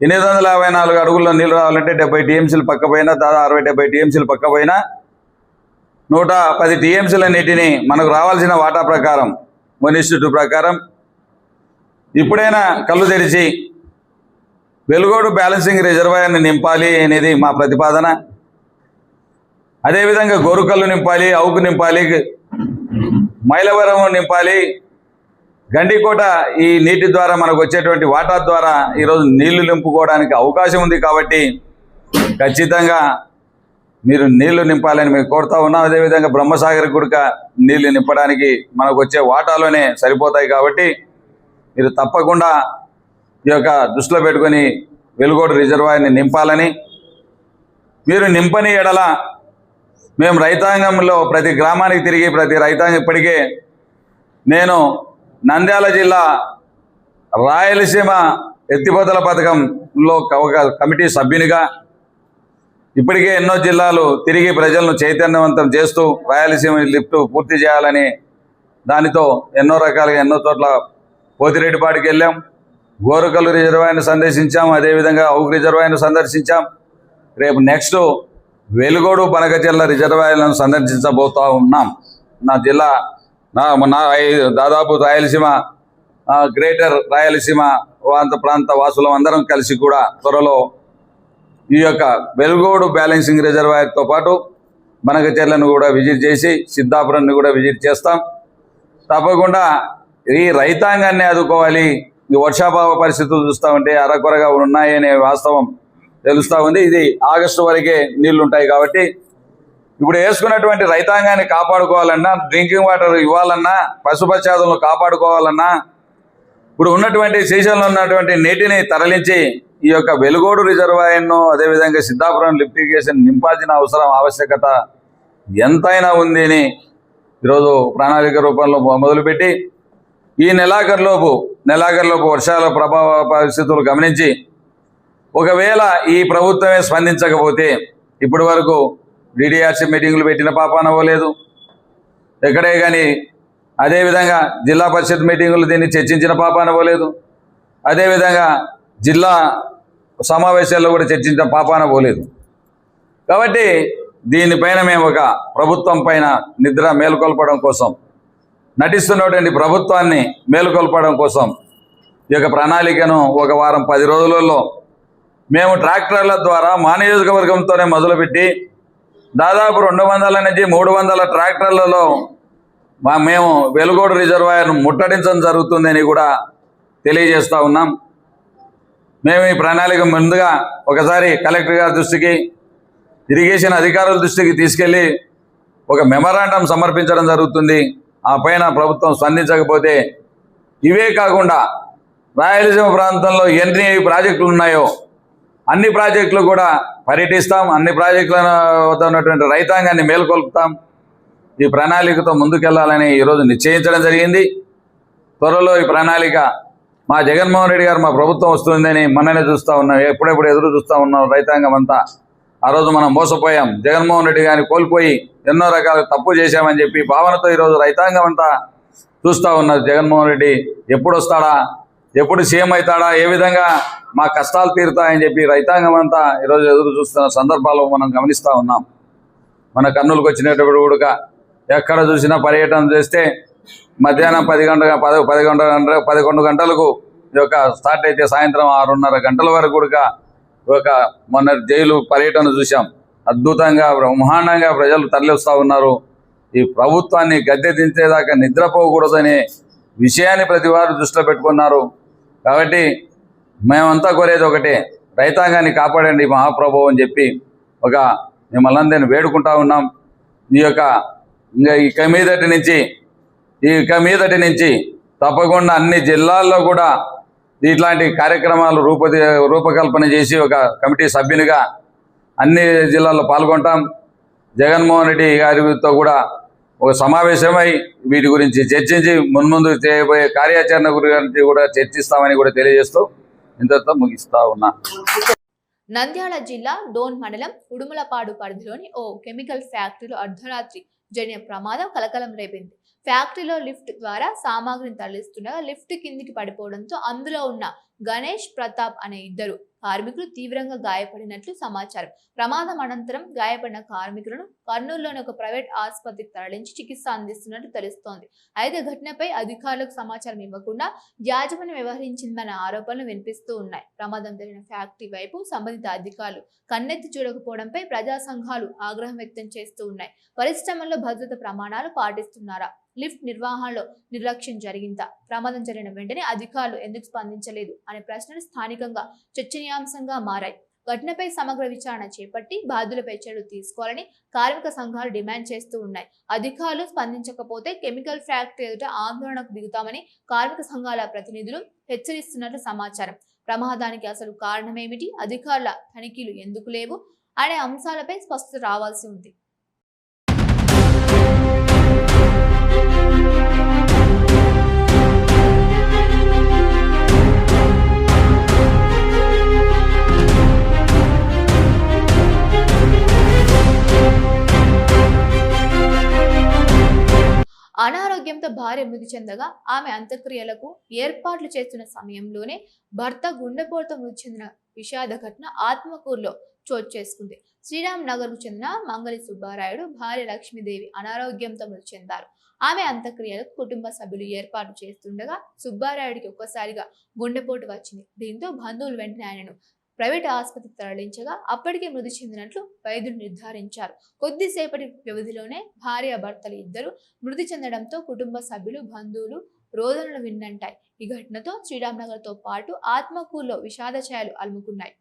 854 అడుగుల్లో నీళ్ళు రావాలంటే 70 టీఎంసీలు పక్క పోయినా, దాదాపు 60-70 టీఎంసీలు పక్క పోయినా 110 టీఎంసీల నీటిని మనకు రావాల్సిన వాటా ప్రకారం, 1:2 ప్రకారం ఇప్పుడైనా కళ్ళు తెరిచి వెలుగోడు బ్యాలెన్సింగ్ రిజర్వాయర్ని నింపాలి అనేది మా ప్రతిపాదన. అదేవిధంగా గోరుకల్లు నింపాలి, అవుకు నింపాలి, మైలవరం నింపాలి. గండికోట ఈ నీటి ద్వారా మనకు వచ్చేటువంటి వాటా ద్వారా ఈరోజు నీళ్లు నింపుకోవడానికి అవకాశం ఉంది. కాబట్టి ఖచ్చితంగా మీరు నీళ్లు నింపాలని మేము కోరుతా ఉన్నాం. అదేవిధంగా బ్రహ్మసాగర్ గుడక నీళ్లు నింపడానికి మనకు వచ్చే వాటాలోనే సరిపోతాయి. కాబట్టి మీరు తప్పకుండా ఈ యొక్క దృష్టిలో పెట్టుకొని వెలుగోడు రిజర్వాయర్ని నింపాలని, మీరు నింపని ఎడల మేము రైతాంగంలో ప్రతి గ్రామానికి తిరిగి ప్రతి రైతాంగం, ఇప్పటికే నేను నంద్యాల జిల్లా రాయలసీమ ఎత్తిపోతల పథకంలో ఒక కమిటీ సభ్యునిగా ఇప్పటికే ఎన్నో జిల్లాలు తిరిగి ప్రజలను చైతన్యవంతం చేస్తూ రాయలసీమ లిఫ్ట్ పూర్తి చేయాలని దానితో ఎన్నో రకాలుగా ఎన్నో చోట్ల పోతిరెడ్డిపాటికి వెళ్ళాం, గోరుకల్లు రిజర్వాయర్ను సందర్శించాం, అదేవిధంగా అవుకు రిజర్వాయర్ను సందర్శించాం. రేపు నెక్స్ట్ వెలుగోడు, బనకచెర్ల రిజర్వాయర్లను సందర్శించబోతూ ఉన్నాం. నా జిల్లా దాదాపు రాయలసీమ, గ్రేటర్ రాయలసీమ ప్రాంత వాసులం అందరం కలిసి కూడా త్వరలో ఈ యొక్క వెలుగోడు బ్యాలెన్సింగ్ రిజర్వాయర్తో పాటు బనకచెర్లను కూడా విజిట్ చేసి సిద్ధాపురాన్ని కూడా విజిట్ చేస్తాం. తప్పకుండా ఈ రైతాంగాన్ని ఆదుకోవాలి. ఈ వర్షాభావ పరిస్థితులు చూస్తూ ఉంటే అరకొరగా ఉన్నాయనే వాస్తవం తెలుస్తూ ఉంది. ఇది ఆగస్టు వరకే నీళ్లు ఉంటాయి. కాబట్టి ఇప్పుడు వేసుకున్నటువంటి రైతాంగాన్ని కాపాడుకోవాలన్నా, డ్రింకింగ్ వాటర్ ఇవ్వాలన్నా, పశుపక్షాదులను కాపాడుకోవాలన్నా, ఇప్పుడు ఉన్నటువంటి శ్రీశైలంలో ఉన్నటువంటి నీటిని తరలించి ఈ యొక్క వెలుగోడు రిజర్వాయర్ను, అదేవిధంగా సిద్ధాపురం లిఫ్ట్ ఇరిగేషన్ నింపాల్సిన ఆవశ్యకత ఎంతైనా ఉంది అని ఈరోజు ప్రణాళిక రూపంలో మొదలుపెట్టి ఈ నెలాఖరులోపు వర్షాల ప్రభావ పరిస్థితులు గమనించి ఒకవేళ ఈ ప్రభుత్వమే స్పందించకపోతే, ఇప్పటి వరకు డిడిఆర్సీ మీటింగులు పెట్టిన పాపాన పోలేదు ఎక్కడే కానీ, అదేవిధంగా జిల్లా పరిషత్ మీటింగులు దీన్ని చర్చించిన పాపాన పోలేదు, అదేవిధంగా జిల్లా సమావేశాల్లో కూడా చర్చించిన పాపాన పోలేదు. కాబట్టి దీనిపైన మేము ఒక ప్రభుత్వం పైన నిద్ర మేలుకొల్పడం కోసం, నటిస్తున్నటువంటి ప్రభుత్వాన్ని మేలుకొల్పడం కోసం ఈ యొక్క ప్రణాళికను ఒక వారం 10 రోజులలో మేము ట్రాక్టర్ల ద్వారా మా నియోజకవర్గంతోనే మొదలుపెట్టి దాదాపు 200 నుంచి 300 ట్రాక్టర్లలో మేము వెలుగోడు రిజర్వాయర్ను ముట్టడించడం జరుగుతుందని కూడా తెలియజేస్తూ ఉన్నాం. మేము ఈ ప్రణాళిక ముందుగా ఒకసారి కలెక్టర్ గారి దృష్టికి, ఇరిగేషన్ అధికారుల దృష్టికి తీసుకెళ్ళి ఒక మెమరాండం సమర్పించడం జరుగుతుంది. ఆ పైన ప్రభుత్వం స్పందించకపోతే ఇవే కాకుండా రాయలసీమ ప్రాంతంలో ఎన్ని ప్రాజెక్టులు ఉన్నాయో అన్ని ప్రాజెక్టులు కూడా పర్యటిస్తాం, అన్ని ప్రాజెక్టుల వద్ద ఉన్నటువంటి రైతాంగాన్ని మేల్కొల్పుతాం. ఈ ప్రణాళికతో ముందుకెళ్లాలని ఈరోజు నిశ్చయించడం జరిగింది. త్వరలో ఈ ప్రణాళిక మా జగన్మోహన్ రెడ్డి గారు మా ప్రభుత్వం వస్తుందని మొన్ననే చూస్తూ ఉన్నాం, ఎప్పుడెప్పుడు ఎదురు చూస్తూ ఉన్నాం రైతాంగం అంతా. ఆ రోజు మనం మోసపోయాం, జగన్మోహన్ రెడ్డి గారిని కోల్పోయి ఎన్నో రకాల తప్పు చేశామని చెప్పి భావనతో ఈరోజు రైతాంగం అంతా చూస్తూ ఉన్నారు. జగన్మోహన్ రెడ్డి ఎప్పుడు వస్తాడా, ఎప్పుడు సీఎం అవుతాడా, ఏ విధంగా మా కష్టాలు తీరుతాయని చెప్పి రైతాంగం అంతా ఈరోజు ఎదురు చూస్తున్న సందర్భాలు మనం గమనిస్తూ ఉన్నాం. మన కర్నూలుకు వచ్చినప్పుడు కూడా ఎక్కడ చూసినా పర్యటన చేస్తే మధ్యాహ్నం 11 గంటలకు ఈ యొక్క స్టార్ట్ అయితే సాయంత్రం 6:30 గంటల వరకు కూడా మొన్న జైలు పర్యటన చూసాం. అద్భుతంగా బ్రహ్మాండంగా ప్రజలు తరలిస్తూ ఉన్నారు. ఈ ప్రభుత్వాన్ని గద్దె దించేదాకా నిద్రపోకూడదనే విషయాన్ని ప్రతి వారు దృష్టిలో పెట్టుకున్నారు. కాబట్టి మేమంతా కోరేది ఒకటే, రైతాంగాన్ని కాపాడండి మహాప్రభు అని చెప్పి మిమ్మల్ని అందరినీ వేడుకుంటా ఉన్నాం. ఇక మీదటి నుంచి తప్పకుండా అన్ని జిల్లాల్లో కూడా ఇట్లాంటి కార్యక్రమాలు రూపకల్పన చేసి ఒక కమిటీ సభ్యునిగా అన్ని జిల్లాల్లో పాల్గొంటాం. జగన్మోహన్ రెడ్డి గారితో కూడా ఒక సమావేశమై వీటి గురించి చర్చించి మున్ముందు చేయబోయే కార్యాచరణ గురించి కూడా చర్చిస్తామని కూడా తెలియజేస్తూ ఇంతతో ముగిస్తా ఉన్నా. నంద్యాల జిల్లా డోన్ మండలం ఉడుమలపాడు పరిధిలోని ఓ కెమికల్ ఫ్యాక్టరీలో అర్ధరాత్రి జరిగిన ప్రమాదం కలకలం రేపింది. ఫ్యాక్టరీలో లిఫ్ట్ ద్వారా సామాగ్రిని తరలిస్తుండగా లిఫ్ట్ కిందికి పడిపోవడంతో అందులో ఉన్న గణేష్, ప్రతాప్ అనే ఇద్దరు కార్మికులు తీవ్రంగా గాయపడినట్లు సమాచారం. ప్రమాదం అనంతరం గాయపడిన కార్మికులను కర్నూలులోని ఒక ప్రైవేట్ ఆసుపత్రికి తరలించి చికిత్స అందిస్తున్నట్లు తెలుస్తోంది. అయితే ఘటనపై అధికారులకు సమాచారం ఇవ్వకుండా యాజమాన్యం వ్యవహరించిందన్న ఆరోపణలు వినిపిస్తూ ఉన్నాయి. ప్రమాదం జరిగిన ఫ్యాక్టరీ వైపు సంబంధిత అధికారులు కన్నెత్తి చూడకపోవడంపై ప్రజా సంఘాలు ఆగ్రహం వ్యక్తం చేస్తూ ఉన్నాయి. పరిశ్రమల్లో భద్రత ప్రమాణాలు పాటిస్తున్నారా, లిఫ్ట్ నిర్వహణలో నిర్లక్ష్యం జరిగిందా, ప్రమాదం జరిగిన వెంటనే అధికారులు ఎందుకు స్పందించలేదు అనే ప్రశ్నలు స్థానికంగా చర్చనీయాంశంగా మారాయి. ఘటనపై సమగ్ర విచారణ చేపట్టి బాధ్యులపై చర్యలు తీసుకోవాలని కార్మిక సంఘాలు డిమాండ్ చేస్తూ ఉన్నాయి. అధికారులు స్పందించకపోతే కెమికల్ ఫ్యాక్టరీ ఎదుట ఆందోళనకు దిగుతామని కార్మిక సంఘాల ప్రతినిధులు హెచ్చరిస్తున్నట్లు సమాచారం. ప్రమాదానికి అసలు కారణమేమిటి, అధికారుల తనిఖీలు ఎందుకు లేవు అనే అంశాలపై స్పష్టత రావాల్సి ఉంది. అనారోగ్యంతో భార్య మృతి చెందగా ఆమె అంత్యక్రియలకు ఏర్పాట్లు చేస్తున్న సమయంలోనే భర్త గుండెపోటుతో మృతి చెందిన విషాద ఘటన ఆత్మకూరులో చోటు చేసుకుంది. శ్రీరామ్ నగర్ కు చెందిన మంగళి సుబ్బారాయుడు భార్య లక్ష్మీదేవి అనారోగ్యంతో మృతి చెందారు. ఆమె అంత్యక్రియలకు కుటుంబ సభ్యులు ఏర్పాటు చేస్తుండగా సుబ్బారాయుడికి ఒక్కసారిగా గుండెపోటు వచ్చింది. దీంతో బంధువులు వెంటనే ఆయనను ప్రైవేట్ ఆసుపత్రికి తరలించగా అప్పటికే మృతి చెందినట్లు వైద్యులు నిర్ధారించారు. కొద్దిసేపటి వ్యవధిలోనే భార్య భర్తలు ఇద్దరు మృతి చెందడంతో కుటుంబ సభ్యులు, బంధువులు రోదనలు విన్నంటాయి. ఈ ఘటనతో శ్రీరామ్ నగర్ తో పాటు ఆత్మకూరులో విషాద ఛాయలు అలుముకున్నాయి.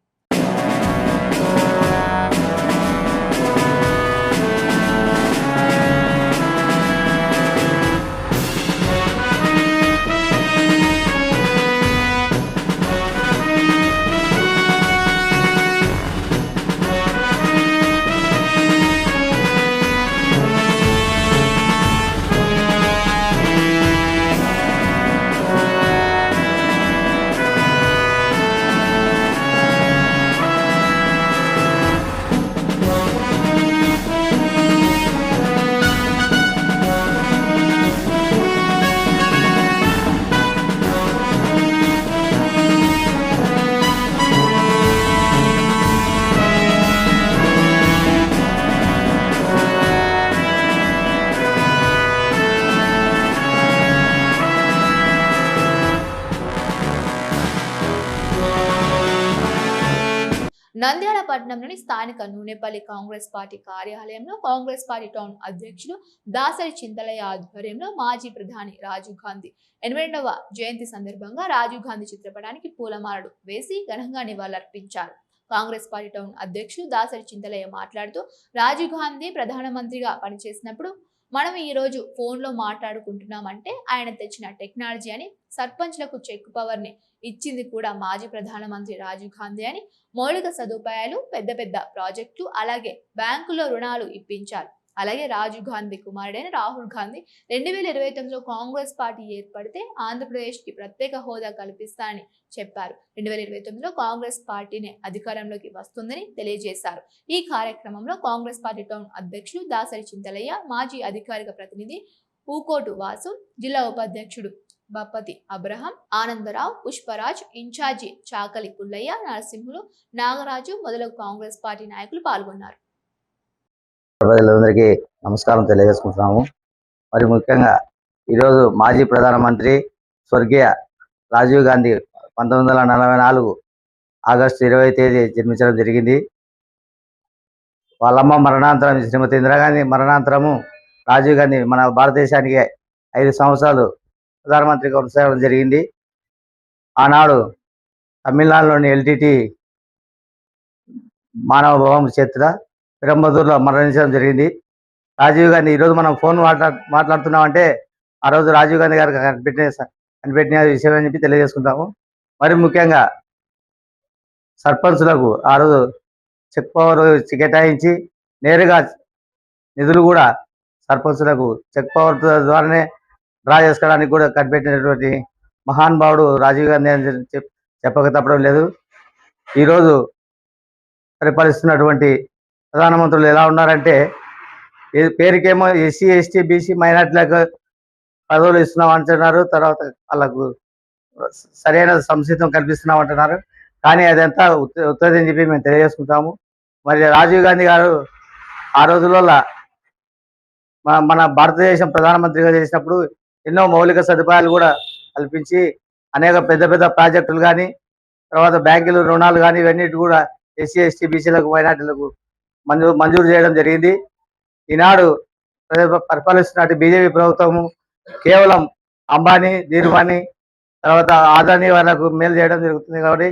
నంద్యాల పట్టణంలోని స్థానిక నూనెపల్లి కాంగ్రెస్ పార్టీ కార్యాలయంలో కాంగ్రెస్ పార్టీ టౌన్ అధ్యక్షులు దాసరి చింతలయ్య ఆధ్వర్యంలో మాజీ ప్రధాని రాజీవ్ గాంధీ 82వ జయంతి సందర్భంగా రాజీవ్ గాంధీ చిత్రపటానికి పూలమాలలు వేసి ఘనంగా నివాళులర్పించారు. కాంగ్రెస్ పార్టీ టౌన్ అధ్యక్షులు దాసరి చింతలయ్య మాట్లాడుతూ రాజీవ్ గాంధీ ప్రధానమంత్రిగా పనిచేసినప్పుడు మనం ఈ రోజు ఫోన్లో మాట్లాడుకుంటున్నామంటే ఆయన తెచ్చిన టెక్నాలజీ అని, సర్పంచ్లకు చెక్ పవర్ ని ఇచ్చింది కూడా మాజీ ప్రధానమంత్రి రాజీవ్ గాంధీ అని, మౌలిక సదుపాయాలు, పెద్ద పెద్ద ప్రాజెక్టులు, అలాగే బ్యాంకులో రుణాలు ఇప్పించారు. అలాగే రాజీవ్ గాంధీ కుమారుడైన రాహుల్ గాంధీ 2029లో కాంగ్రెస్ పార్టీ ఏర్పడితే ఆంధ్రప్రదేశ్ కి ప్రత్యేక హోదా కల్పిస్తానని చెప్పారు. 2029లో కాంగ్రెస్ పార్టీనే అధికారంలోకి వస్తుందని తెలియజేశారు. ఈ కార్యక్రమంలో కాంగ్రెస్ పార్టీ టౌన్ అధ్యక్షులు దాసరి చింతలయ్య, మాజీ అధికారిక ప్రతినిధి ఊకోటు వాసు, జిల్లా ఉపాధ్యక్షుడు బప్పతి అబ్రహం, ఆనందరావు, పుష్పరాజ్, ఇన్ఛార్జి చాకలి పుల్లయ్య, నరసింహులు, నాగరాజు మొదలగు కాంగ్రెస్ పార్టీ నాయకులు పాల్గొన్నారు. ప్రజలందరికీ నమస్కారం తెలియజేసుకుంటున్నాము. మరి ముఖ్యంగా ఈరోజు మాజీ ప్రధానమంత్రి స్వర్గీయ రాజీవ్ గాంధీ 1944 ఆగస్టు 20వ తేదీ జన్మించడం జరిగింది. వాళ్ళమ్మ మరణాంతరం శ్రీమతి ఇందిరాగాంధీ మరణాంతరము రాజీవ్ గాంధీ మన భారతదేశానికి 5 సంవత్సరాలు ప్రధానమంత్రిగా కొనసాగడం జరిగింది. ఆనాడు తమిళనాడులోని ఎల్టీటీ మానవ భవం చేతుల పెరంబదూరులో మరణించడం జరిగింది. రాజీవ్ గాంధీ ఈరోజు మనం ఫోన్ మాట్లాడుతున్నామంటే ఆ రోజు రాజీవ్ గాంధీ గారు కనిపెట్టిన విషయం అని చెప్పి తెలియజేసుకుంటాము. మరి ముఖ్యంగా సర్పంచులకు ఆ రోజు చెక్ పవర్ కేటాయించి నేరుగా నిధులు కూడా సర్పంచులకు చెక్ పవర్ ద్వారానే డ్రా చేసుకోవడానికి కూడా కనిపెట్టినటువంటి మహానుభావుడు రాజీవ్ గాంధీ అని చెప్పక తప్పడం లేదు. ఈరోజు పరిపాలిస్తున్నటువంటి ప్రధానమంత్రులు ఎలా ఉన్నారంటే పేరుకేమో ఎస్సీ ఎస్టీ బీసీ మైనార్టీలకు పదవులు ఇస్తున్నాం అంటున్నారు, తర్వాత వాళ్ళకు సరైన సంసిద్ధం కల్పిస్తున్నాం అంటున్నారు. కానీ అదంతా ఉత్తరని చెప్పి మేము తెలియజేసుకుంటాము. మరి రాజీవ్ గాంధీ గారు ఆ రోజులలో మన భారతదేశం ప్రధానమంత్రిగా చేసినప్పుడు ఎన్నో మౌలిక సదుపాయాలు కూడా కల్పించి అనేక పెద్ద పెద్ద ప్రాజెక్టులు కానీ, తర్వాత బ్యాంకులు రుణాలు కానీ ఇవన్నిటి కూడా ఎస్సీ ఎస్టీ బీసీలకు మైనార్టీలకు మంజూరు చేయడం జరిగింది. ఈనాడు పరిపాలిస్తున్నట్టు బీజేపీ ప్రభుత్వము కేవలం అంబానీ, ధీరుబాని, తర్వాత ఆదాని వాళ్ళకు మేలు చేయడం జరుగుతుంది. కాబట్టి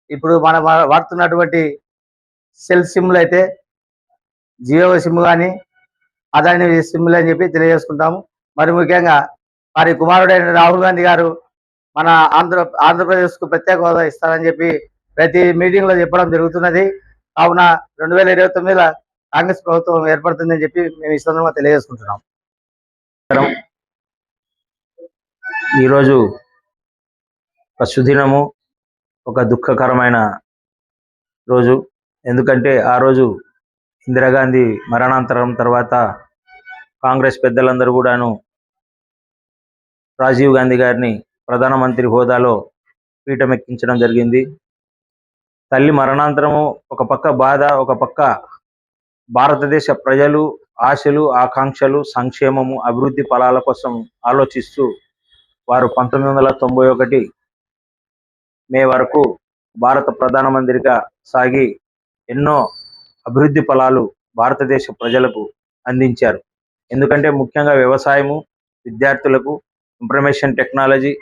ఇప్పుడు మనం వాడుతున్నటువంటి సెల్ సిమ్లు అయితే జియో సిమ్ కానీ అదాని సిమ్లు అని చెప్పి తెలియజేసుకుంటాము. మరి ముఖ్యంగా వారి కుమారుడైన రాహుల్ గాంధీ గారు మన ఆంధ్రప్రదేశ్కు ప్రత్యేక హోదా ఇస్తారని చెప్పి ప్రతి మీటింగ్లో చెప్పడం జరుగుతున్నది. కావున 2029లో కాంగ్రెస్ ప్రభుత్వం ఏర్పడుతుందని చెప్పి మేము ఈ సందర్భంగా తెలియజేసుకుంటున్నాం. ఈరోజు ఒక సుదినము, ఒక దుఃఖకరమైన రోజు. ఎందుకంటే ఆ రోజు ఇందిరాగాంధీ మరణాంతరం తర్వాత కాంగ్రెస్ పెద్దలందరూ కూడాను రాజీవ్ గాంధీ గారిని ప్రధానమంత్రి హోదాలో పీఠమెక్కించడం జరిగింది. తల్లి మరణాంతరము ఒక పక్క బాధ, ఒక పక్క భారతదేశ ప్రజలు ఆశలు, ఆకాంక్షలు, సంక్షేమము, అభివృద్ధి ఫలాల కోసం ఆలోచిస్తూ వారు 1991 మే వరకు భారత ప్రధానమంత్రిగా సాగి ఎన్నో అభివృద్ధి ఫలాలు భారతదేశ ప్రజలకు అందించారు. ఎందుకంటే ముఖ్యంగా వ్యవసాయము, విద్యార్థులకు, ఇన్ఫర్మేషన్ టెక్నాలజీ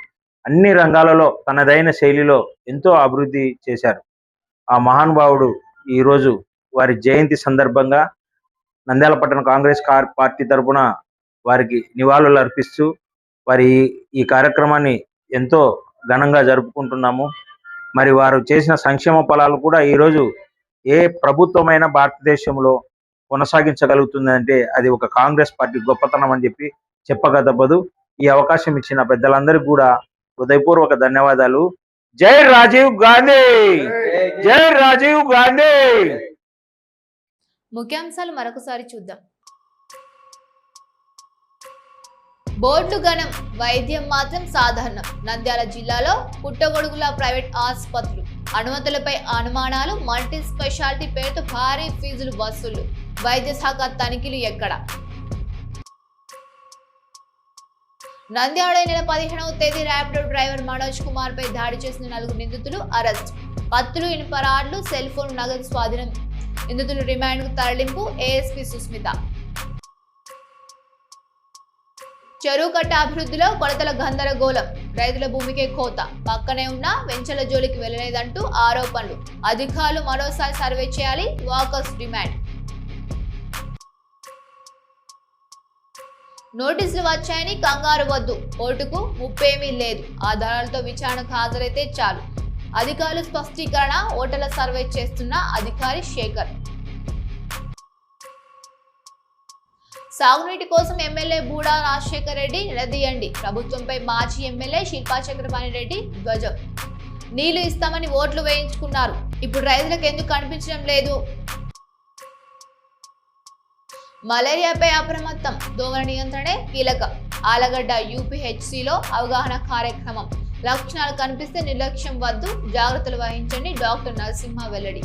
అన్ని రంగాలలో తనదైన శైలిలో ఎంతో అభివృద్ధి చేశారు. ఆ మహానుభావుడు ఈరోజు వారి జయంతి సందర్భంగా నంద్యాల పట్టణ కాంగ్రెస్ పార్టీ తరఫున వారికి నివాళులు అర్పిస్తూ వారి ఈ కార్యక్రమాన్ని ఎంతో ఘనంగా జరుపుకుంటున్నాము. మరి వారు చేసిన సంక్షేమ ఫలాలు కూడా ఈరోజు ఏ ప్రభుత్వమైన భారతదేశంలో కొనసాగించగలుగుతుందంటే అది ఒక కాంగ్రెస్ పార్టీ గొప్పతనం అని చెప్పి చెప్పక తప్పదు. ఈ అవకాశం ఇచ్చిన పెద్దలందరికీ కూడా హృదయపూర్వక ధన్యవాదాలు. జై రాజీవ్ గాంధీ, జై రాజీవ్ గాంధీ. ముఖ్యాంశాలు మరొకసారి చూద్దాం. బోర్డు గణం, వైద్యం మాత్రం సాధారణం. నంద్యాల జిల్లాలో పుట్టగొడుగుల ప్రైవేట్ ఆసుపత్రులు, అనుమతులపై అనుమానాలు, మల్టీ స్పెషాలిటీ పేరుతో భారీ ఫీజులు వసూలు. వైద్య శాఖ తనిఖీలు ఎక్కడ? నంద్యాల నెల 15వ తేదీ ర్యాపిడో డ్రైవర్ మనోజ్ కుమార్ పై దాడి చేసిన 4 నిందితులు అరెస్ట్. కత్తులు, ఇనుప రాడ్లు, సెల్ ఫోన్, నగదు స్వాధీనం. నిందితులు రిమాండ్ కు తరలింపు. ఏఎస్పీ సుస్మిత. చెరువు కట్ట అభివృద్ధిలో కొలతల గందరగోళం. రైతుల భూమికే కోత. పక్కనే ఉన్న వెంచల జోలికి వెళ్లలేదంటూ ఆరోపణలు. అధికారులు మరోసారి సర్వే చేయాలి. Walkers demand. నోటీసులు వచ్చాయని కంగారు వద్దు, ఓటుకు ముప్పేమీ లేదు, ఆధారాలతో విచారణకు హాజరైతే చాలు, అధికారులు స్పష్టీకరణ. ఓటర్ల సర్వే చేస్తున్న అధికారి శేఖర్. సాగునీటి కోసం ఎమ్మెల్యే బూడా రాజశేఖర్ రెడ్డి నిలదీయండి, ప్రభుత్వంపై మాజీ ఎమ్మెల్యే శిల్పా చక్రపాణి రెడ్డి ధ్వజం. నీళ్లు ఇస్తామని ఓట్లు వేయించుకున్నారు, ఇప్పుడు రైతులకు ఎందుకు కనిపించడం లేదు? మలేరియాపై అప్రమత్తం, దోమల నియంత్రణే కీలకం. ఆలగడ్డ యూపీహెచ్సిలో అవగాహన కార్యక్రమం. లక్షణాలు కనిపిస్తే నిర్లక్ష్యం వద్దు, జాగ్రత్తలు వహించండి. డాక్టర్ నరసింహ వెల్లడి.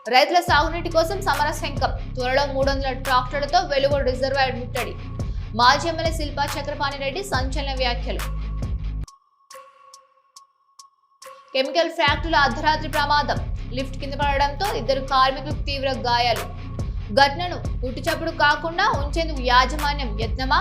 రైతుల సాగునీటి కోసం సమరశంఖం, త్వరలో 300 ట్రాక్టర్లతో వెలుగోడు రిజర్వాయర్ ముట్టడి. మాజీ ఎమ్మెల్యే శిల్పా చక్రపాణి రెడ్డి సంచలన వ్యాఖ్యలు. కెమికల్ ఫ్యాక్టరీలో అర్ధరాత్రి ప్రమాదం, లిఫ్ట్ కింద పడడంతో 2 కార్మికులకు తీవ్ర గాయాలు. ఘటనను గుట్టుచప్పుడు కాకుండా ఉంచేందుకు యాజమాన్యం యత్నమా?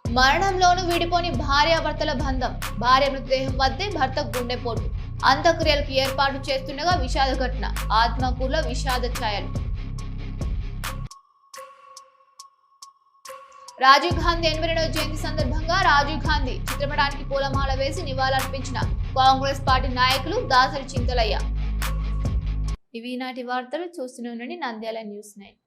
మరణంలోనూ విడిపోని భార్యాభర్తల బంధం, భార్య మృతదేహం వద్దే భర్త గుండెపోటు. అంత్యక్రియలకు ఏర్పాటు చేస్తుండగా విషాద ఘటన, ఆత్మకూరులో విషాద ఛాయలు. రాజీవ్ గాంధీ 82వ జయంతి సందర్భంగా రాజీవ్ గాంధీ చిత్రపటానికి పూలమాల వేసి నివాళులర్పించిన కాంగ్రెస్ పార్టీ నాయకులు దాసరి చింతలయ్య. ఇవి నాటి వార్తలు. చూస్తూనే ఉండండి నంద్యాల న్యూస్ 9.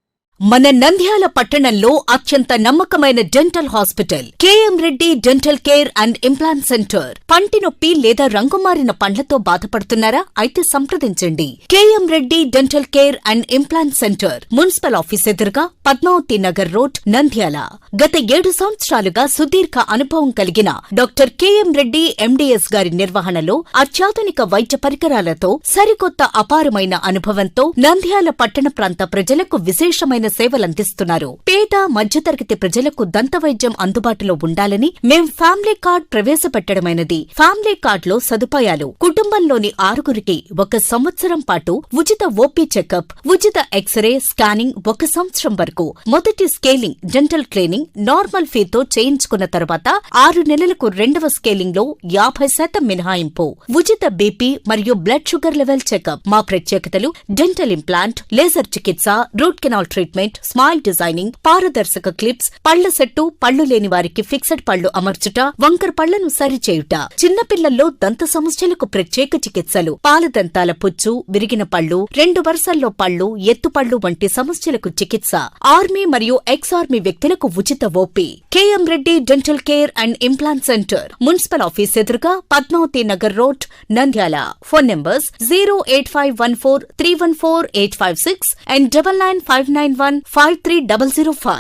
మన నంద్యాల పట్టణంలో అత్యంత నమ్మకమైన dental hospital KM Reddy dental care and implant centre. పంటి నొప్పి లేదా రంగుమారిన పండ్లతో బాధపడుతున్నారా? అయితే సంప్రదించండి. KM Reddy dental care and implant centre, municipal office ఎదురుగా, పద్మావతి నగర్ రోడ్, నంద్యాల. గత 7 సంవత్సరాలుగా సుదీర్ఘ అనుభవం కలిగిన డాక్టర్ కేఎం రెడ్డి ఎండీఎస్ గారి నిర్వహణలో అత్యాధునిక వైద్య పరికరాలతో సరికొత్త అపారమైన అనుభవంతో నంద్యాల పట్టణ ప్రాంత ప్రజలకు విశేషమైన సేవలందిస్తున్నారు. పేద మధ్యతరగతి ప్రజలకు దంతవైద్యం అందుబాటులో ఉండాలని మేం ఫ్యామిలీ కార్డ్ ప్రవేశపెట్టడమైనది. ఫ్యామిలీ కార్డ్ లో సదుపాయాలు: కుటుంబంలోని 6గురికి 1 సంవత్సరం పాటు ఉచిత ఓపీ చెకప్, ఉచిత ఎక్స్రే స్కానింగ్ 1 సంవత్సరం వరకు, మొదటి స్కేలింగ్ డెంటల్ క్లీనింగ్ నార్మల్ ఫీతో చేయించుకున్న తర్వాత 6 నెలలకు 2వ స్కేలింగ్ లో 50% మినహాయింపు, ఉచిత బీపీ మరియు బ్లడ్ షుగర్ లెవెల్ చెకప్. మా ప్రత్యేకతలు: డెంటల్ ఇంప్లాంట్, లేజర్ చికిత్స, root canal treatment, smile designing, పారదర్శక క్లిప్స్, పళ్ల సెట్టు, పళ్లు లేని వారికి ఫిక్సెడ్ పళ్లు అమర్చుట, వంకర పళ్లను సరిచేయుట, చిన్నపిల్లల్లో దంత సమస్యలకు ప్రత్యేక చికిత్సలు, పాలదంతాల పుచ్చు, విరిగిన పళ్లు, 2 వరుసల్లో పళ్లు, ఎత్తుపళ్లు వంటి సమస్యలకు చికిత్స, ఆర్మీ మరియు ఎక్స్ ఆర్మీ వ్యక్తులకు ఉచిత OP. KM Reddy dental care and implant centre, municipal office ఎదురుగా, Padmavathi Nagar road, Nandyal. Phone numbers 08514314856 and 9959153005.